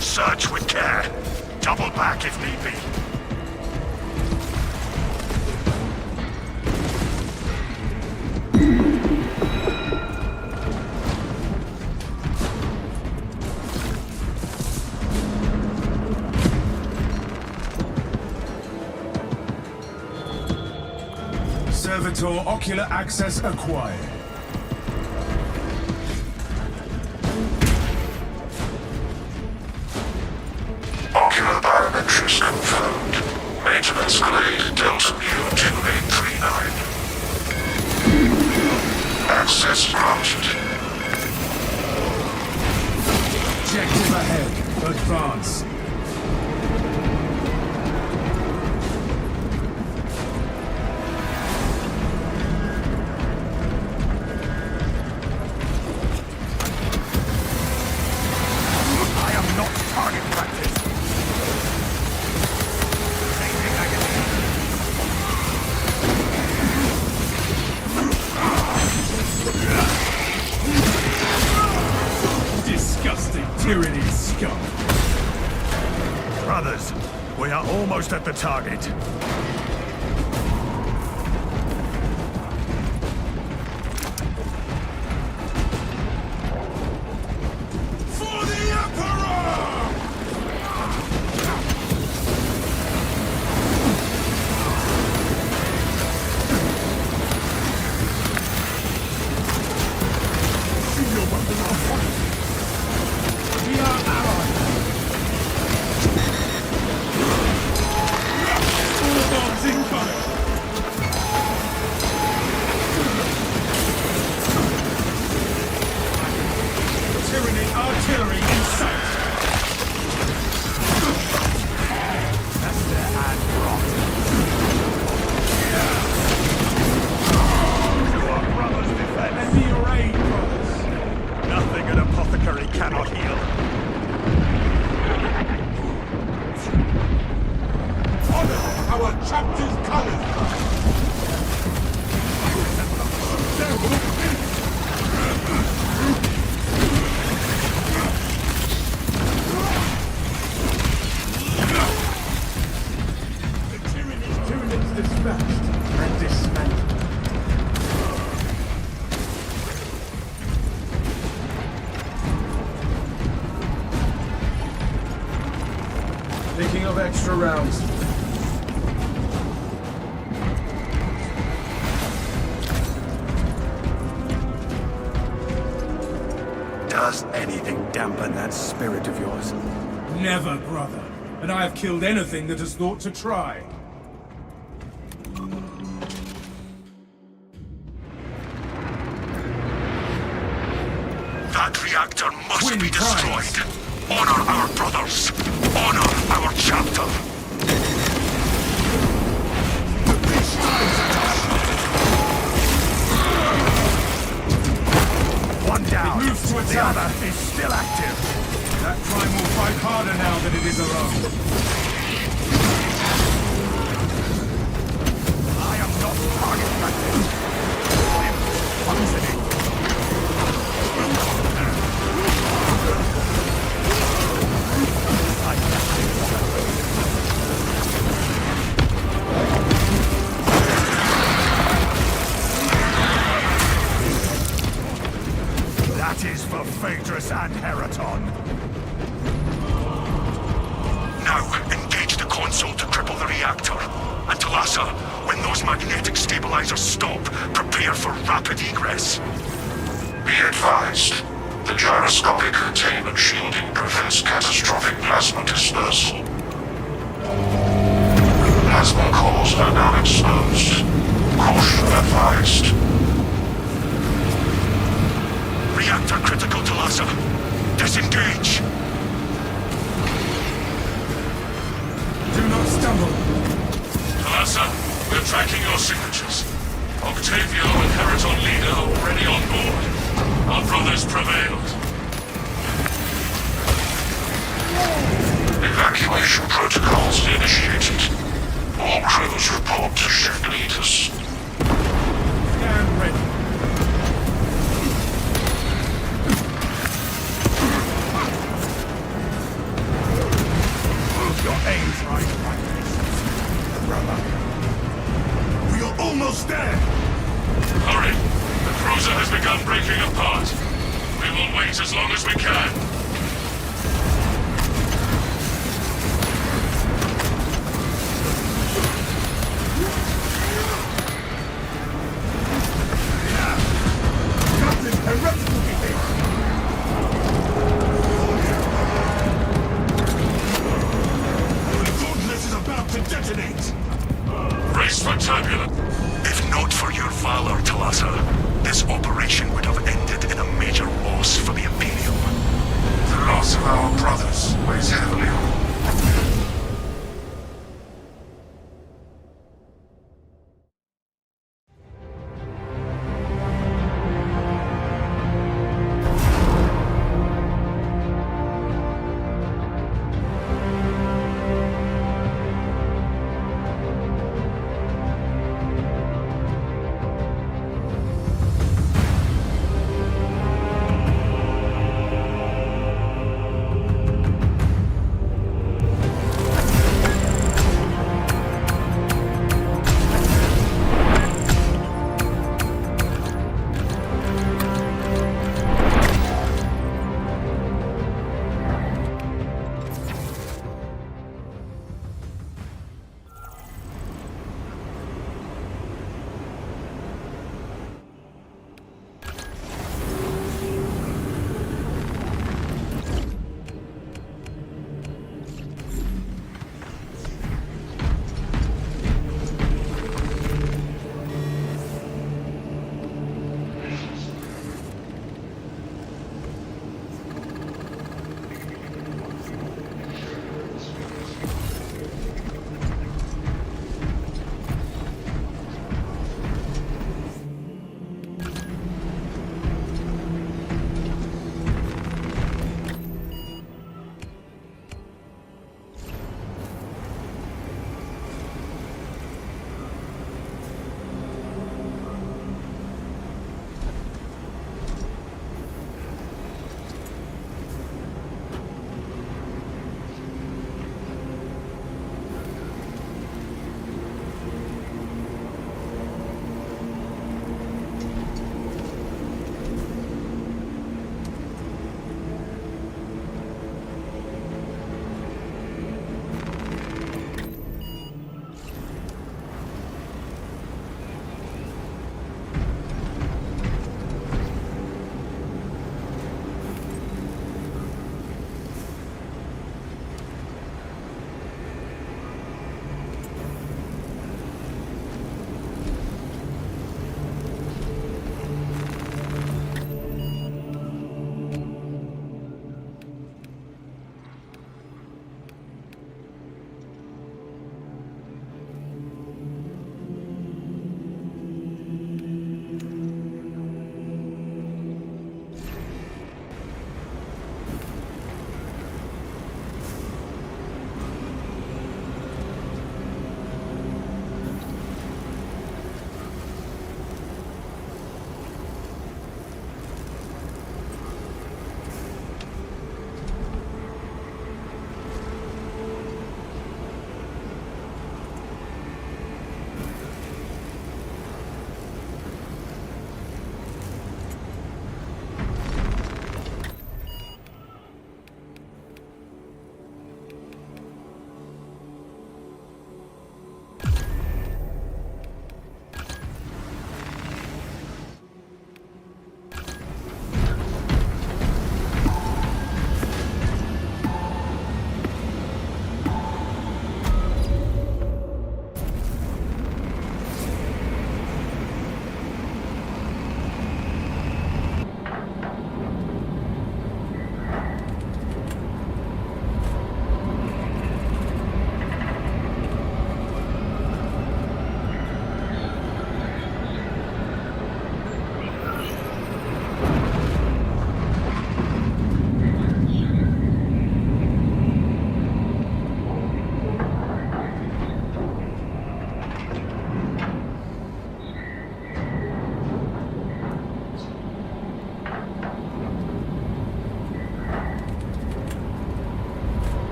Search with care. Double back if need be. Servitor ocular access acquired. Ocular biometrics confirmed. Maintenance clade Delta Mu 2839. Access granted. Objective ahead. Advance. Brothers, we are almost at the target. For the Emperor! See your weapon on point. We are allies. Bombs incoming! Tyranny artillery in sight! That's their hand rot. To our brothers' defense. And the array, brothers! Nothing an apothecary cannot heal. Honor our chapter's colors! The Tyranids dispatched and dismantled. Thinking of extra rounds. Does anything dampen that spirit of yours? Never, brother. And I have killed anything that has thought to try. That reactor must Twin be primes. destroyed. Honor our brothers. Honor our chapter. One down. It moves to The attack. other is still active. That prime will fight harder now than it is alone. I am not target practice. Functioning. That is for Phaedrus and Heraton. Now, engage the console to cripple the reactor. And Talassa, when those magnetic stabilizers stop, prepare for rapid egress. Be advised. The gyroscopic containment shielding prevents catastrophic plasma dispersal. Plasma cores are now exposed. Caution advised. Reactor critical, Talassa. Disengage. Do not stumble. Talassa, we're tracking your signatures. Octavio and Heraton Leader are already on board. Our brothers prevailed. Evacuation protocols initiated. All crews report to shift leaders. Stand ready. Your aim's right, brother. We are almost there. Hurry. The cruiser has begun breaking apart. We will wait as long as we can. Captain, heretical behavior. The gauntlet is about to detonate. Race for turbulence. If not for your valor, Talassa, this operation would have ended in a major loss for the Imperium. The loss of our brothers weighs heavily on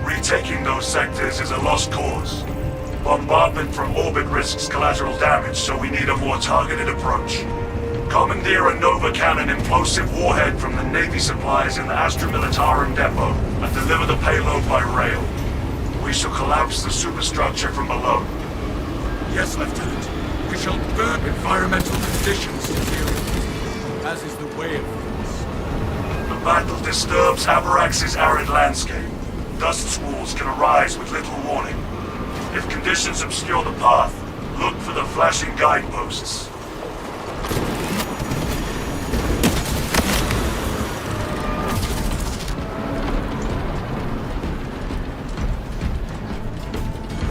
Retaking those sectors is a lost cause. Bombardment from orbit risks collateral damage, so we need a more targeted approach. Commandeer a Nova Cannon implosive warhead from the Navy supplies in the Astra Militarum depot and deliver the payload by rail. We shall collapse the superstructure from below. Yes, Lieutenant. We shall burn environmental conditions to deal with, as is the way of things. The battle disturbs Avarax's arid landscape. Dust squalls can arise with little warning. If conditions obscure the path, look for the flashing guideposts.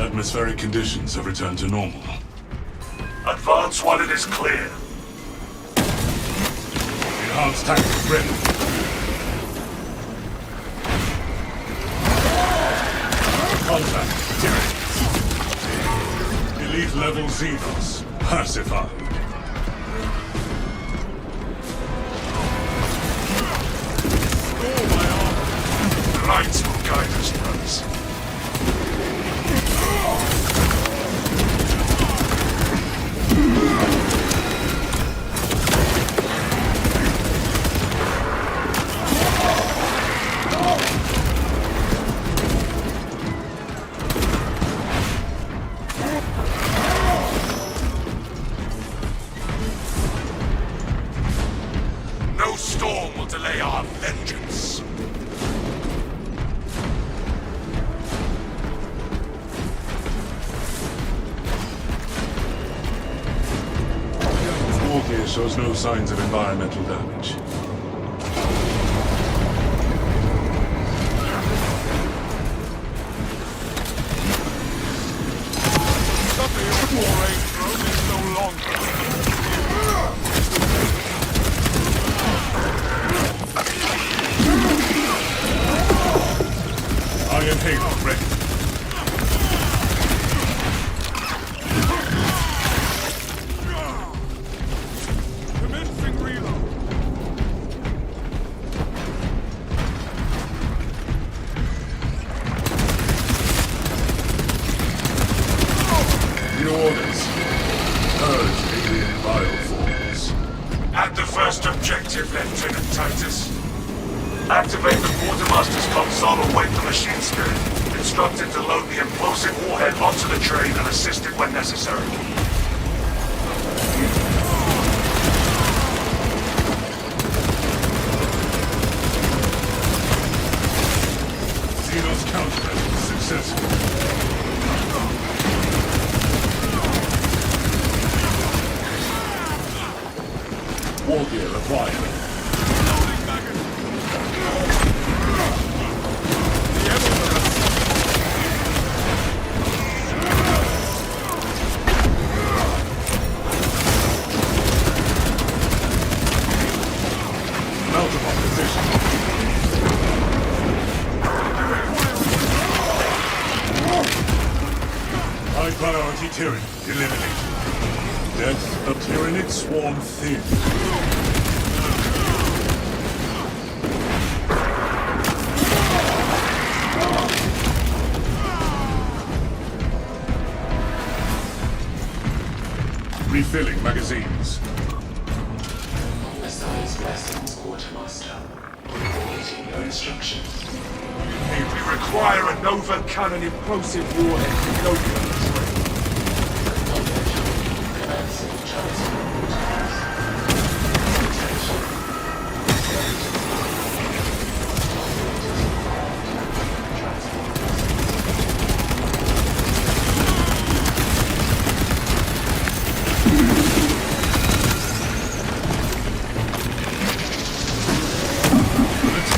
Atmospheric conditions have returned to normal. Advance while it is clear. Enhanced tactics ready. Contact. Elite level Xenos. Pacified. Lights will guide us, brothers. No storm will delay our vengeance. Wargear shows no signs of environmental damage. Iron Halo ready. Commencing reload. New orders. Purge alien bioforms. At the first objective, Lieutenant Titus. Activate the quartermaster's console and wake the machine spirit. Instructed to load the implosive warhead onto the train and assist it when necessary. Xenos countermeasures successful. Wargear acquired. Meltdown position. High priority Tyranid eliminated. Death of Tyranid swarm thin. Refilling magazines. Besides blessings, Quartermaster. Awaiting your instructions. We require a Nova Cannon implosive warhead to go for the train. Commencing transport.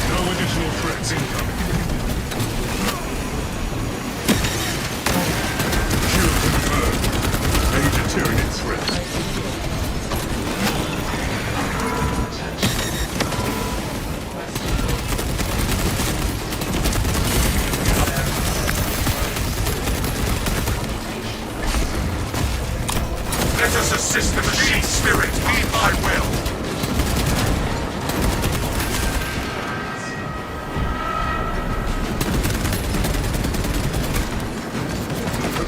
No additional threats incoming. Kill confirmed. Major Tyranid threat. Let us assist the machine spirit. Be my will.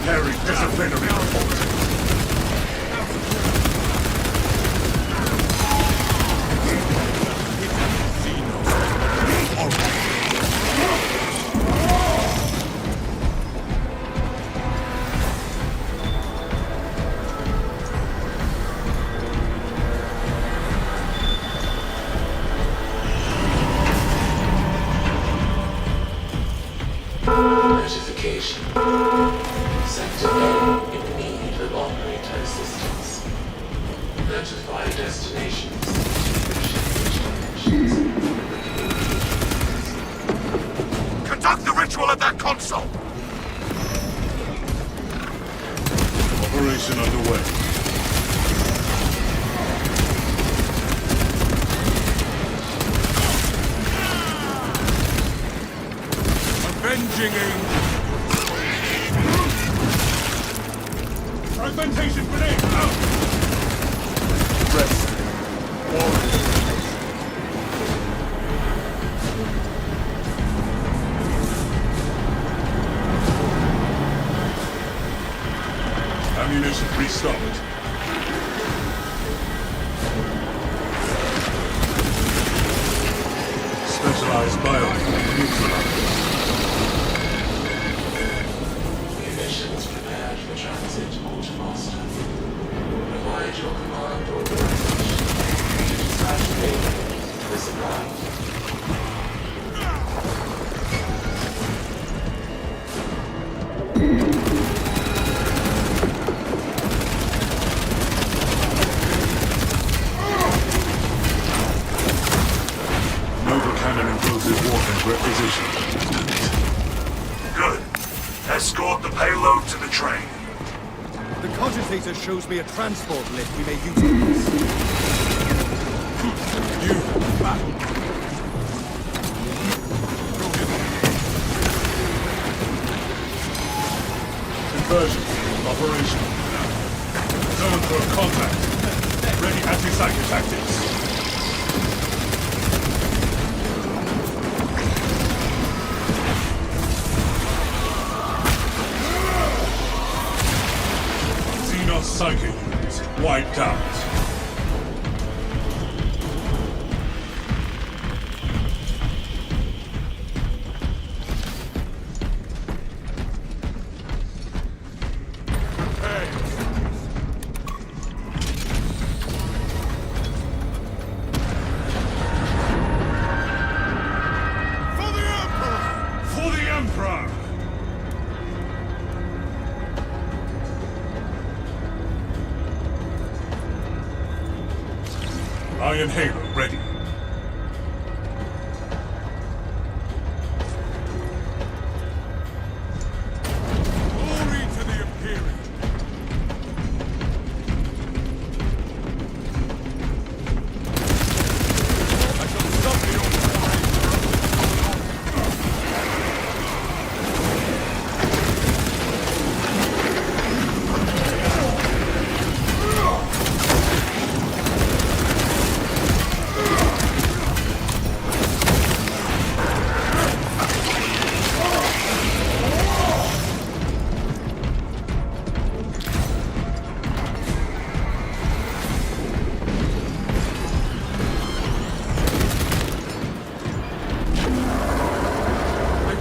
Military disciplinary report. Notification. Sector A in need of operator assistance. Notify destinations. Conduct the ritual at that console! Operation underway. Avenging angel. Fragmentation grenade out! Rest. Ammunition restocked. Specialized bio neutralized. Munitions prepared for transit, Quartermaster. Provide your command authorization to dispatch payload to the supply. Nova cannon imposes warhead requisition. Good. Escort the payload to the train. The cogitator shows me a transport lift we may utilize. You, battle. Conversion. Operational. Zone for contact. Ready anti-psychic tactics. Xenos psychic units wiped out. For the Emperor! Iron Halo ready. Glory to the Imperium. I shall stop the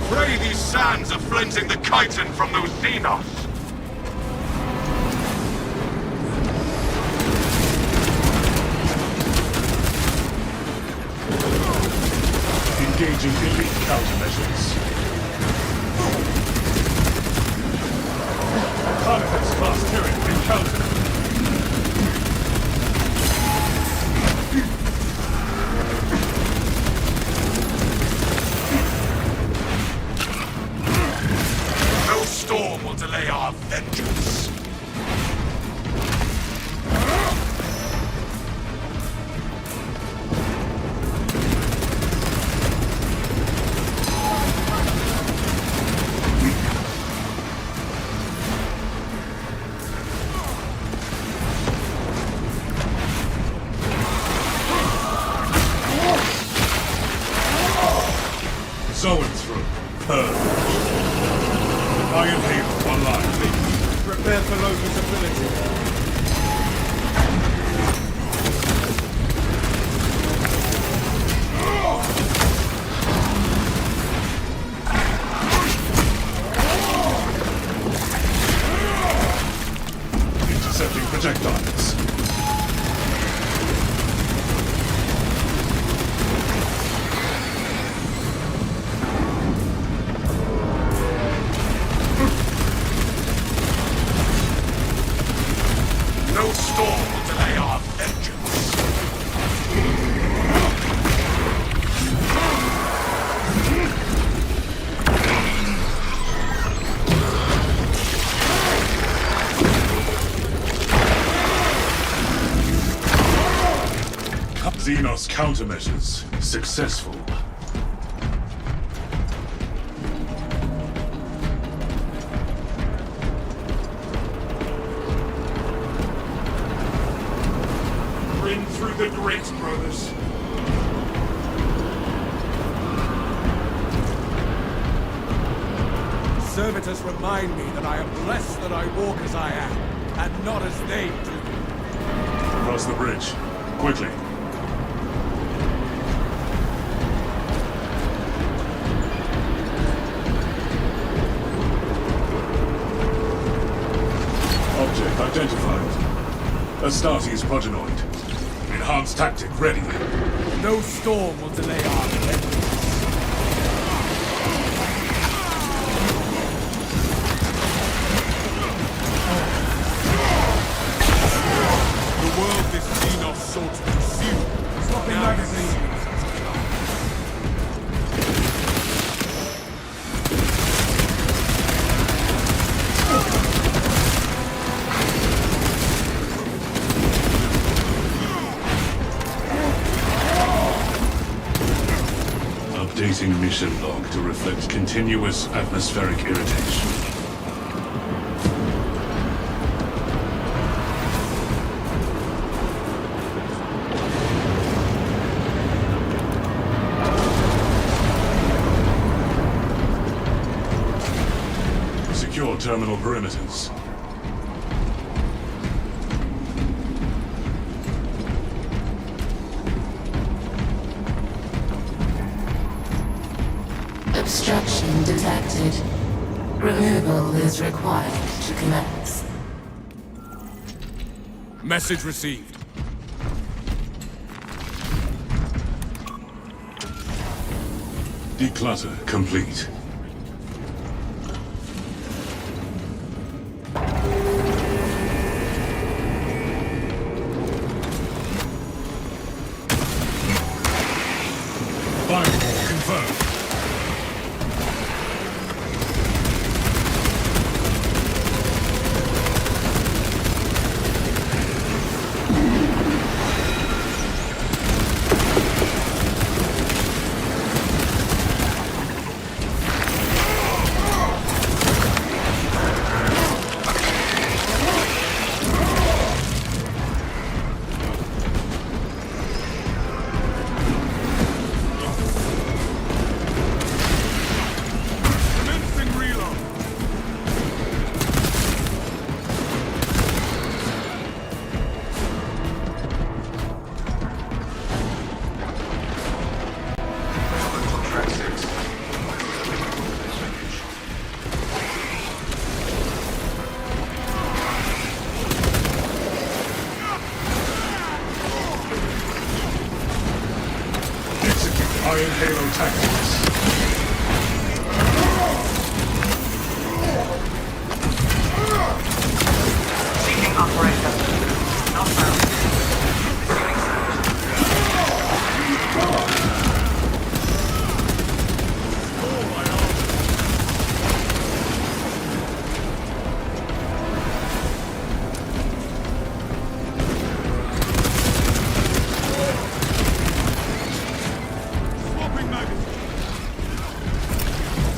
Pray these sands are flensing the chitin from those Xenos. Engaging elite countermeasures. Carnifex class turret encountered. No storm will delay our vengeance. Sowing through. Purge. Iron Halo online. Prepare for low visibility. Intercepting projectiles. No storm will delay our vengeance. Xenos countermeasures successful. Bring through the grit, brothers. Servitors remind me that I am blessed that I walk as I am, and not as they do. Cross the bridge. Quickly. Object identified. Astartes progenoid. Enhanced tactic ready. No storm will delay our vengeance. The world this Xenos sought to consume. Swapping magazines. Updating mission log to reflect continuous atmospheric irritation. Secure terminal perimeters. Obstruction detected. Removal is required to commence. Message received. Declutter complete. Firewall confirmed. Iron Halo tactics. Seeking operator. Not found.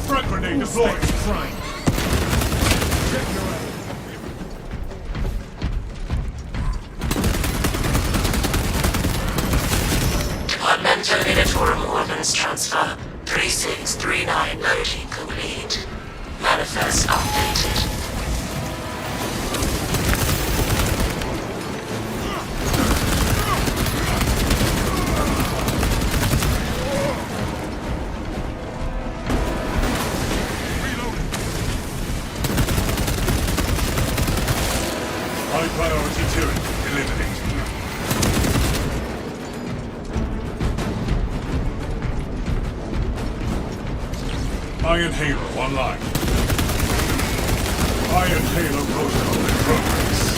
Frag grenade deployed. Prime. Check your aim. Departmental Unitorum Ordnance Transfer 3639 loading complete. Manifest updated. High priority turret eliminated. Iron Halo online. Iron Halo protocol in progress.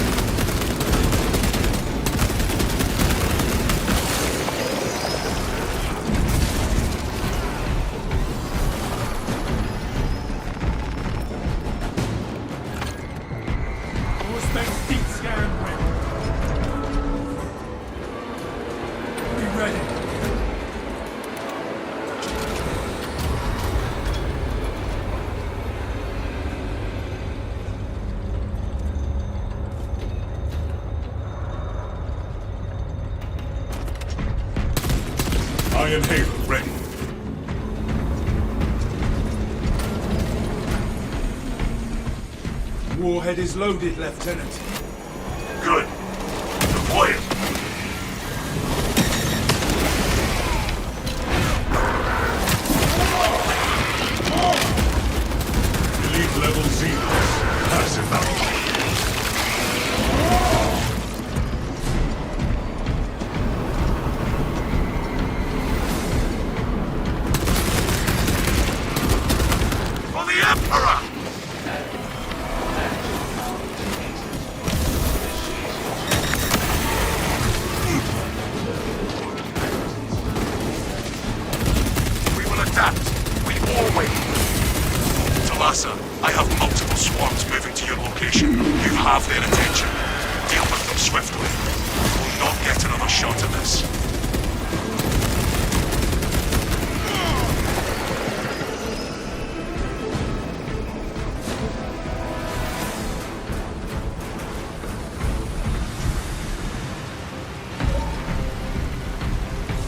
Space deep scan ready. Be ready. Iron Halo ready. Warhead is loaded, Lieutenant. Good. Deploy it. Elite level Xenos. Passive out. For the Emperor! Talassa, I have multiple swarms moving to your location. You have their attention. Deal with them swiftly. We'll not get another shot at this.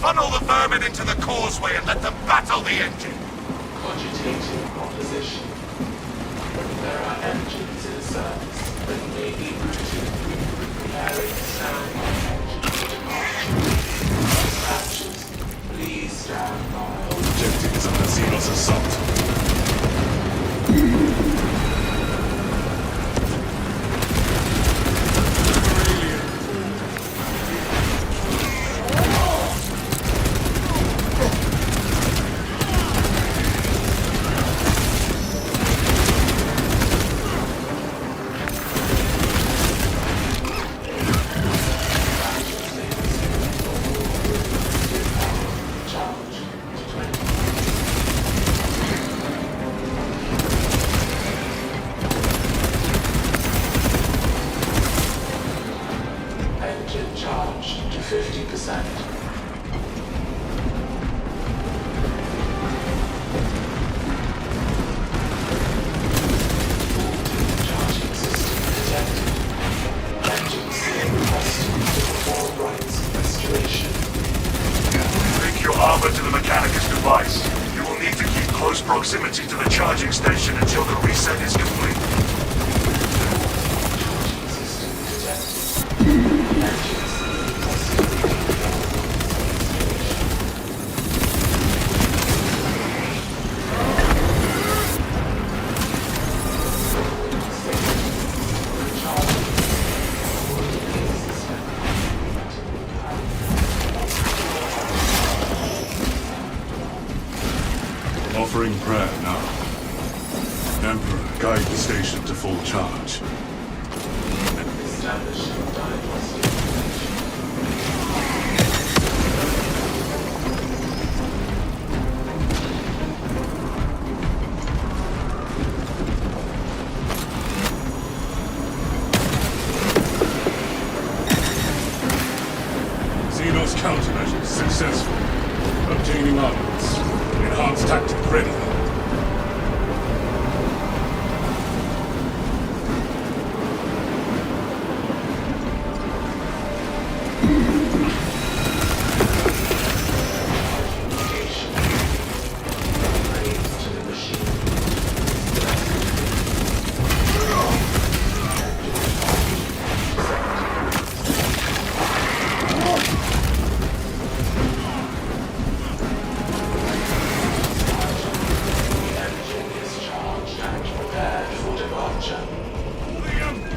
Funnel the vermin into the causeway and let them battle the engine. Cogitating opposition. There are engines in service that may be routed. Preparing sound engine for departure. Dispatches, please stand by. Objectives under Xenos assault. Engine charged to 50%. Charging system detected. Engine seal requested to perform rites of restoration. Link your armor to the Mechanicus device. You will need to keep close proximity to the charging station until the reset is complete. Charging system detected. Engine seal requested to perform Offering prayer now. Emperor, guide the station to full charge. establishing diagnostic Xenos countermeasures successful. Obtaining armaments. Enhanced tactic ready. upgrades to the machine.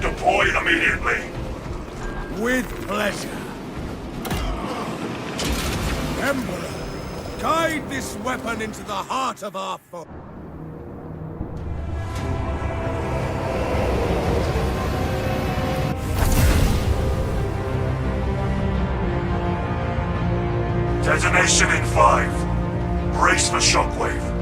Deploy immediately. With pleasure. Emperor, guide this weapon into the heart of our foe. Detonation in 5. Brace for shockwave.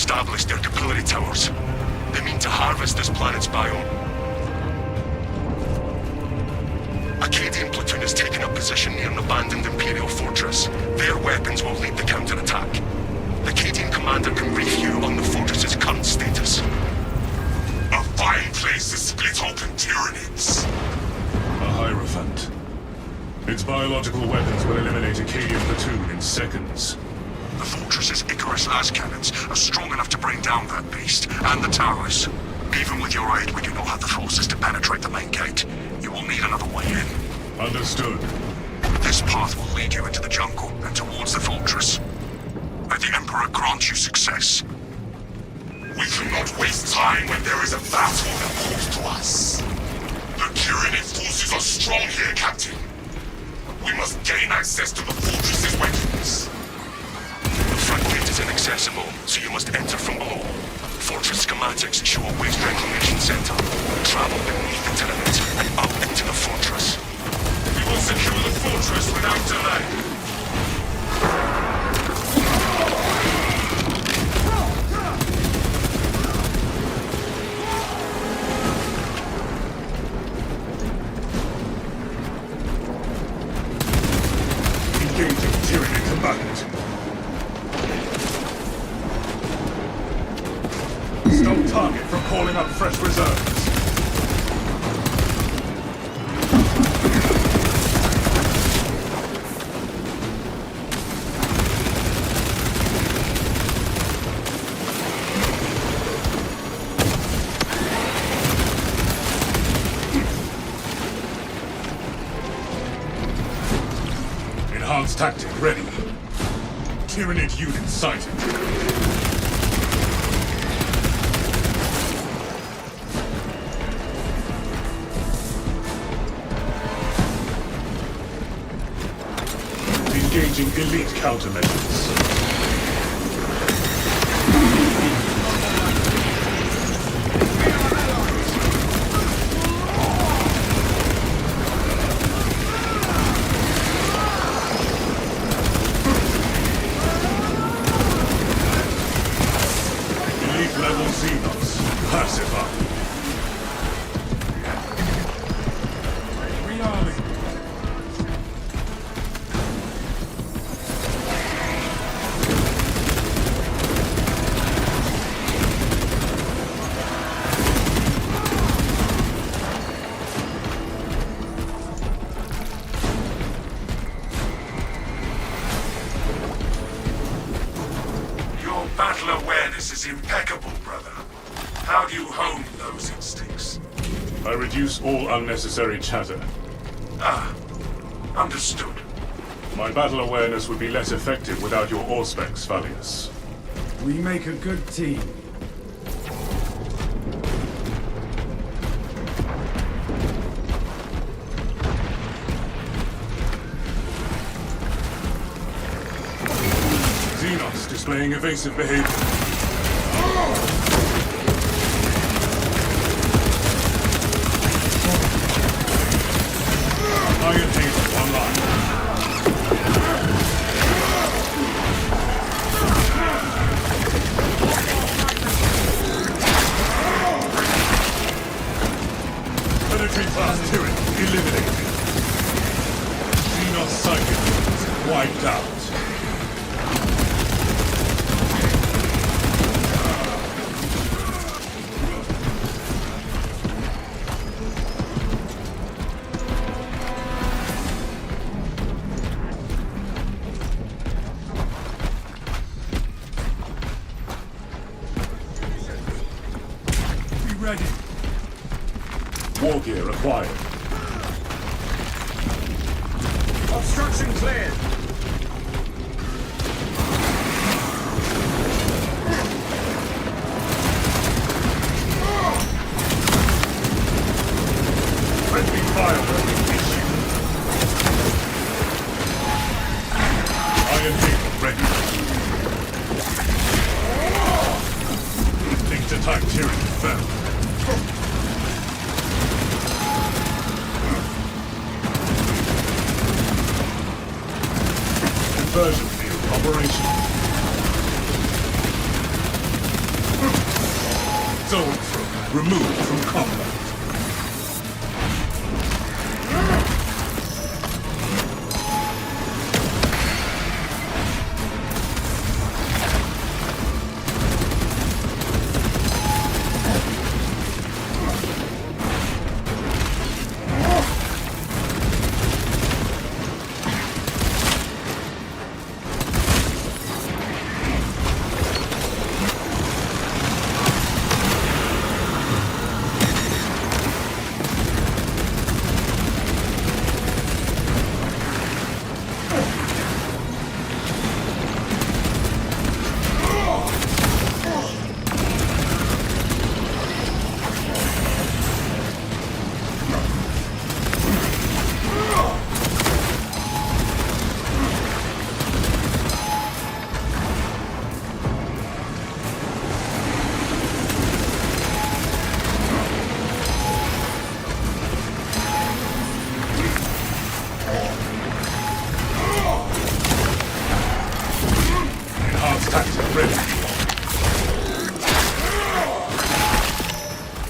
established their capillary towers. They mean to harvest this planet's biome. Acadian platoon has taken up position near an abandoned Imperial fortress. Their weapons will lead the counterattack. The Acadian commander can brief you on the fortress's current status. A fine place to split open Tyranids. A Hierophant. Its biological weapons will eliminate Acadian platoon in seconds. The fortress's Icarus las cannons are strong enough to bring down that beast, and the towers. Even with your aid, we do not have the forces to penetrate the main gate. You will need another way in. Understood. This path will lead you into the jungle and towards the fortress. May the Emperor grant you success. We cannot waste time when there is a battle that calls to us. The Tyranid forces are strong here, Captain. We must gain access to the fortress's weapons. The front gate is inaccessible, so you must enter from below. Fortress schematics show a waste reclamation center. Travel beneath the tenement and up into the fortress. We will secure the fortress without delay. Engaging Tyranid combatant. Stop target from calling up fresh reserves. Enhanced tactic ready. Tyranid unit sighted. Engaging elite countermeasures. Elite level Xenos. Pacify. Rearming. Your battle awareness is impeccable, brother. How do you hone those instincts? I reduce all unnecessary chatter. Ah, understood. My battle awareness would be less effective without your Auspex, Valius. We make a good team. Xenos displaying evasive behavior. Iron Hazel online. Military class Tyranid eliminated. Xenos psychic wiped out. Ready. War gear acquired. Obstruction cleared. Friendly fire issued. Iron Hazel ready. Think to attack Tyranid fell. Conversion field operational. Zoanthropy removed from combat.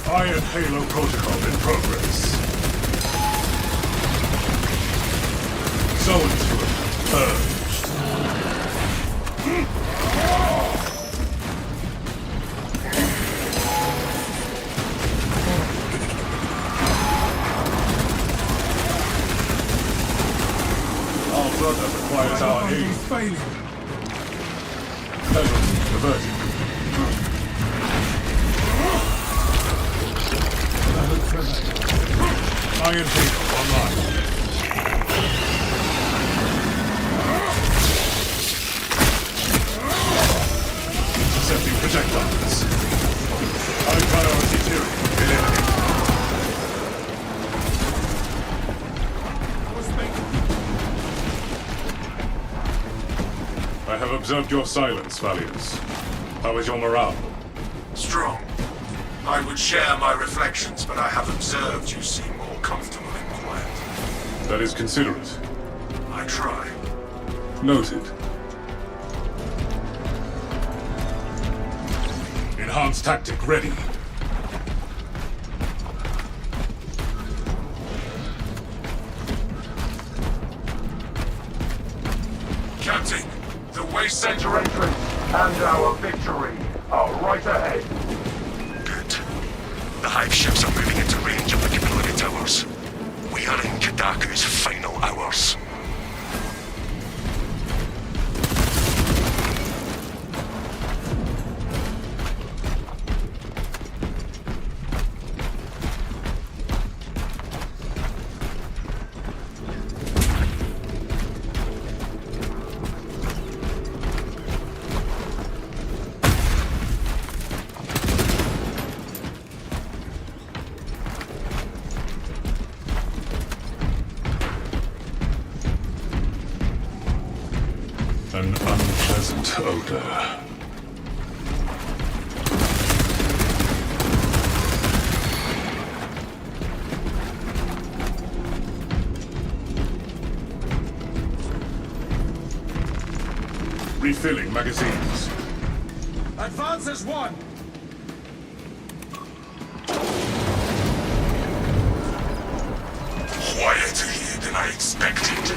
Iron Halo protocol in progress. Zoanthropy purged. Our brother requires our aid. Failing. Casualty averted. Iron Halo online. Intercepting projectiles. High priority Tyrion eliminated. I have observed your silence, Valius. How is your morale? Strong. I would share my reflections, but I have observed you seem more comfortable and quiet. That is considerate. I try. Noted. Enhanced tactic ready. Captain, the Waste Center entrance and our victory are right ahead. Good. The Hive ships are moving into range of the capillary towers. We are in Kadaku's final hours. An unpleasant odor. Refilling magazines. Advance as one! Quieter here than I expected.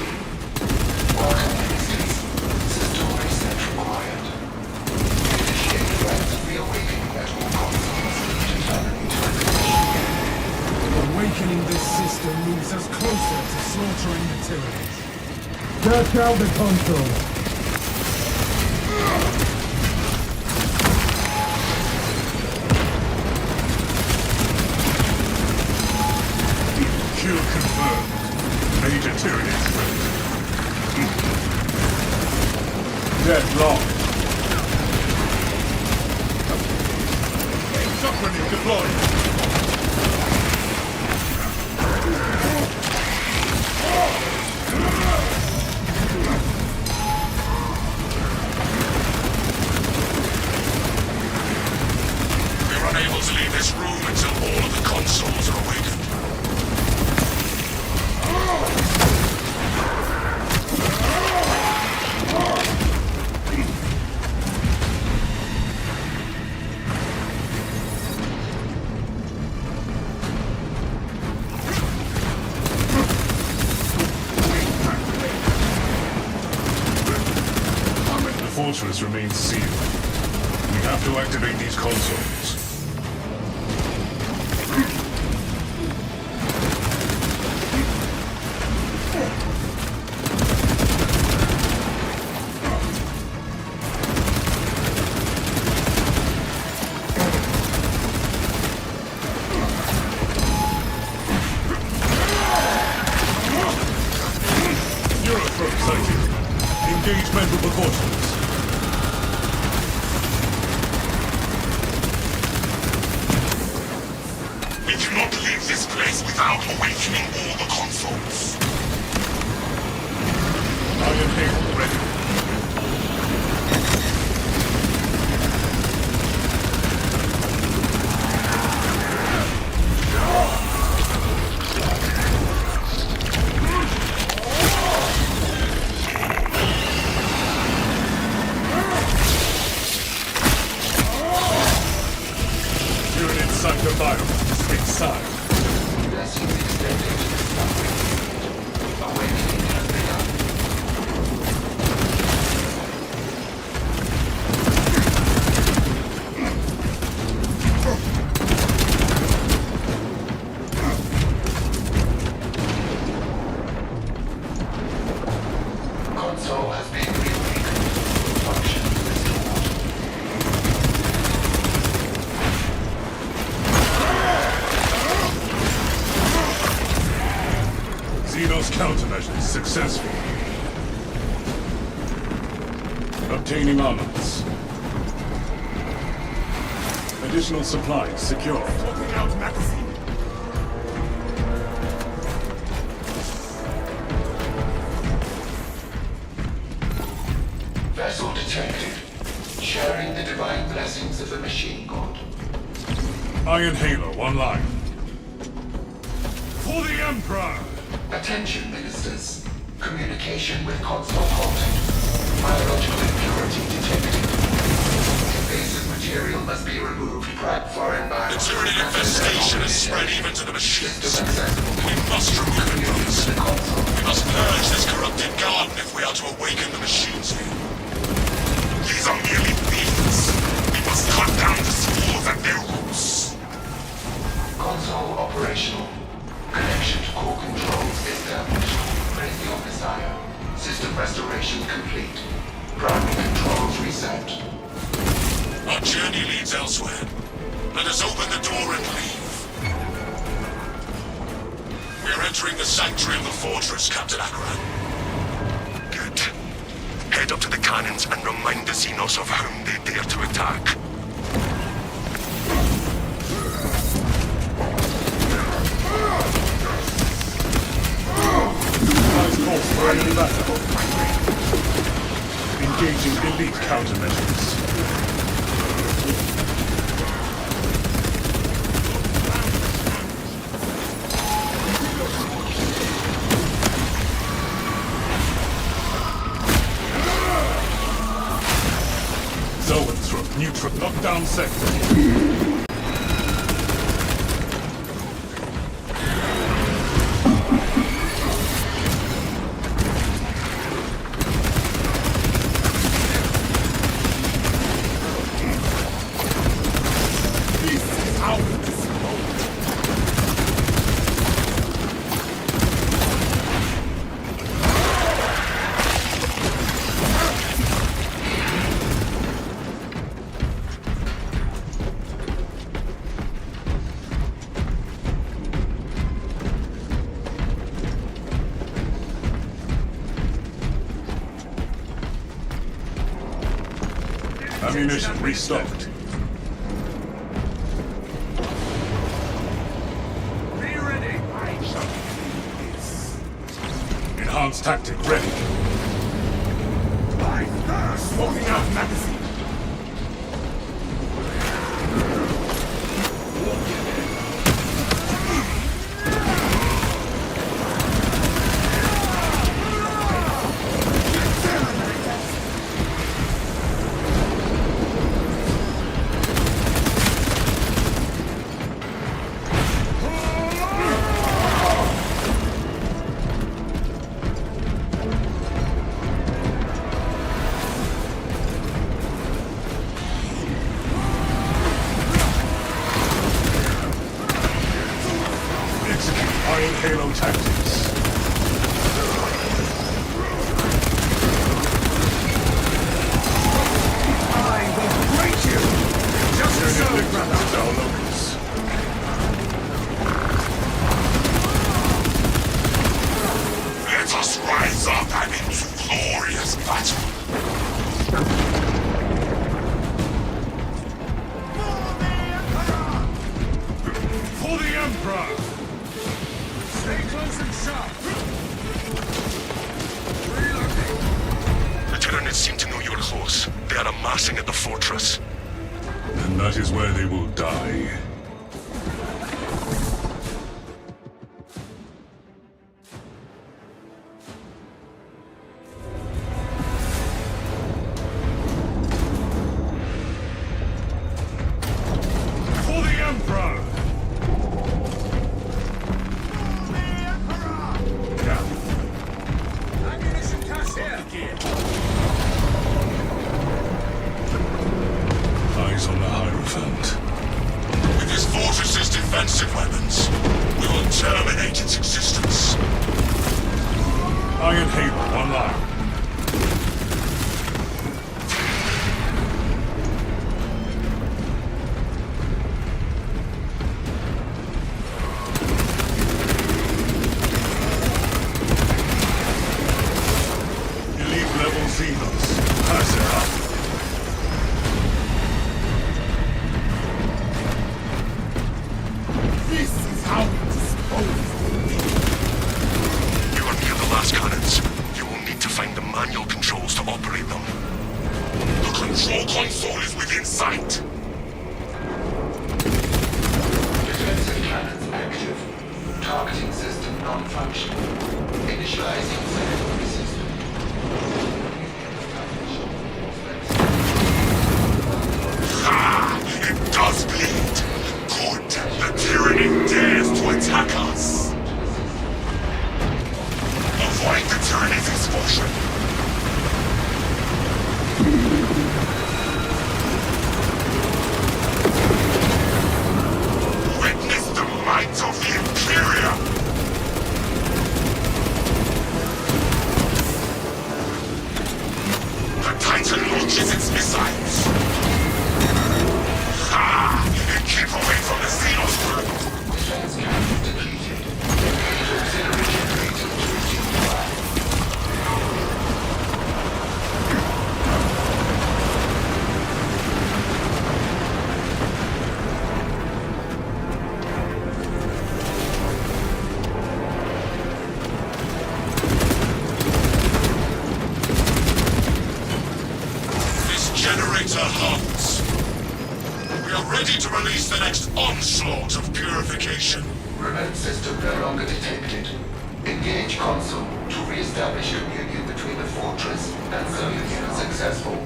Awakening this system moves us closer to slaughtering the Tyranids. Search out the console. Kill confirmed. Major Tyrion threat. Dead long. Shock grenade deployed. We're unable to leave this room until all of the consoles are awakened. to activate these consoles. Europrobe sighted. Engage mental precautions. We cannot leave this place without awakening all the consoles. Iron Hail ready. Unit inside the biomass. Inside. Blessings extended to the sun. Awakening has begun. Console has been reawakened. Function restored. Xenos countermeasures successful. Obtaining armaments. Additional supplies secured. Swapping out magazine. Vessel detected. Sharing the divine blessings of the machine god. Iron Halo online. For the Emperor! Attention, ministers. Communication with console halted. Biological impurity detected. Invasive material must be removed prior foreign The biological tyranny infestation has spread even to the machines. System accessible. We must remove it from us. The console. We must purge this corrupted garden if we are to awaken the machines here. These are merely weeds. We must cut down the spores at their roots. Console operational. Connection to core controls established. Radio Messiah. System restoration complete. Primary controls reset. Our journey leads elsewhere. Let us open the door and leave. We are entering the sanctuary of the fortress, Captain Akran. Good. Head up to the cannons and remind the Xenos of whom they dare to attack. Supplies called for enemy battle. Engaging elite countermeasures. Zoanthrope neutral lockdown sector. Ammunition restocked. Be ready! Enhanced tactic ready. Swapping out magazine. Trying Halo tactics. I will break you! Just so, brother! Our locals. Let us rise up and into glorious battle. For the Emperor! Stay close and sharp! The Tyranids seem to know you're close. They are amassing at the fortress. And that is where they will die. For the Emperor! Ammunition cache here! Eyes on the Hierophant. With this fortress's defensive weapons, we will terminate its existence. Iron Halo online. Elite level Xenos. Pass it up. This is how we dispose You are near the last cannons. You will need to find the manual controls to operate them. The control console is within sight. Defensive cannons active. Targeting system non-functional. Initializing secondary system. Ah! It does bleed! Good! The tyranny dares to attack us! Avoid the tyranny's expulsion! Witness the might of the Imperium! The Titan launches its missiles! Ha! Keep away from the Xenos group! Defense cannon depleted. Auxiliary generator to resume fire. This generator hums. We are ready to release the next onslaught of purification. Remote system no longer detected. Engage console to re-establish communion between the fortress and cellular successful.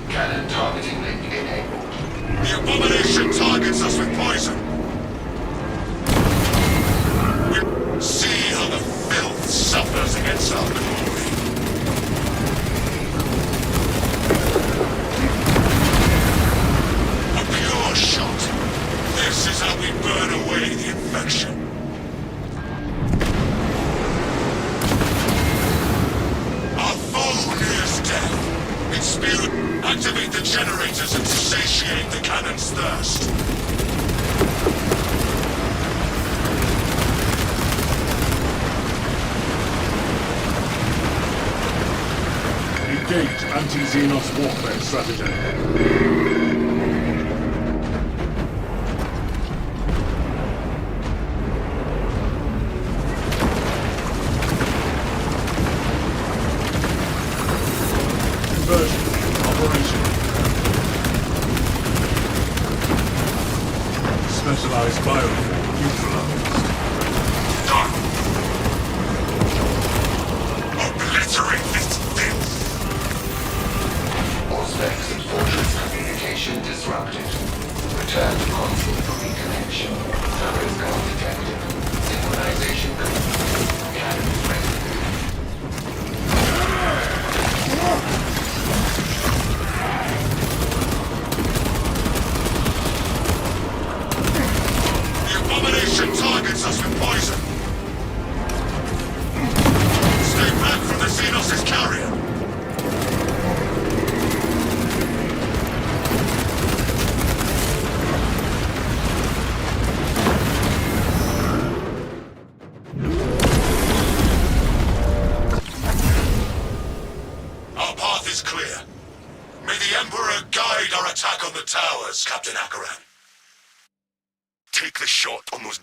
Cannon targeting link enabled. The abomination targets us with poison. We see how the filth suffers against our glory. A pure shot. This is how we burn away the infection. Our foe nears death. Its spew, activate the generators and satiate the cannon's thirst. Engage anti-Xenos warfare strategy. Conversion operational. Specialized bioform neutralized. Done. Obliterate this filth. All specs and fortress communication disrupted. Return to console for reconnection. Service call detected. Synchronization complete. Cannon ready. The abomination targets us with poison. Captain Akaran. Take the shot on those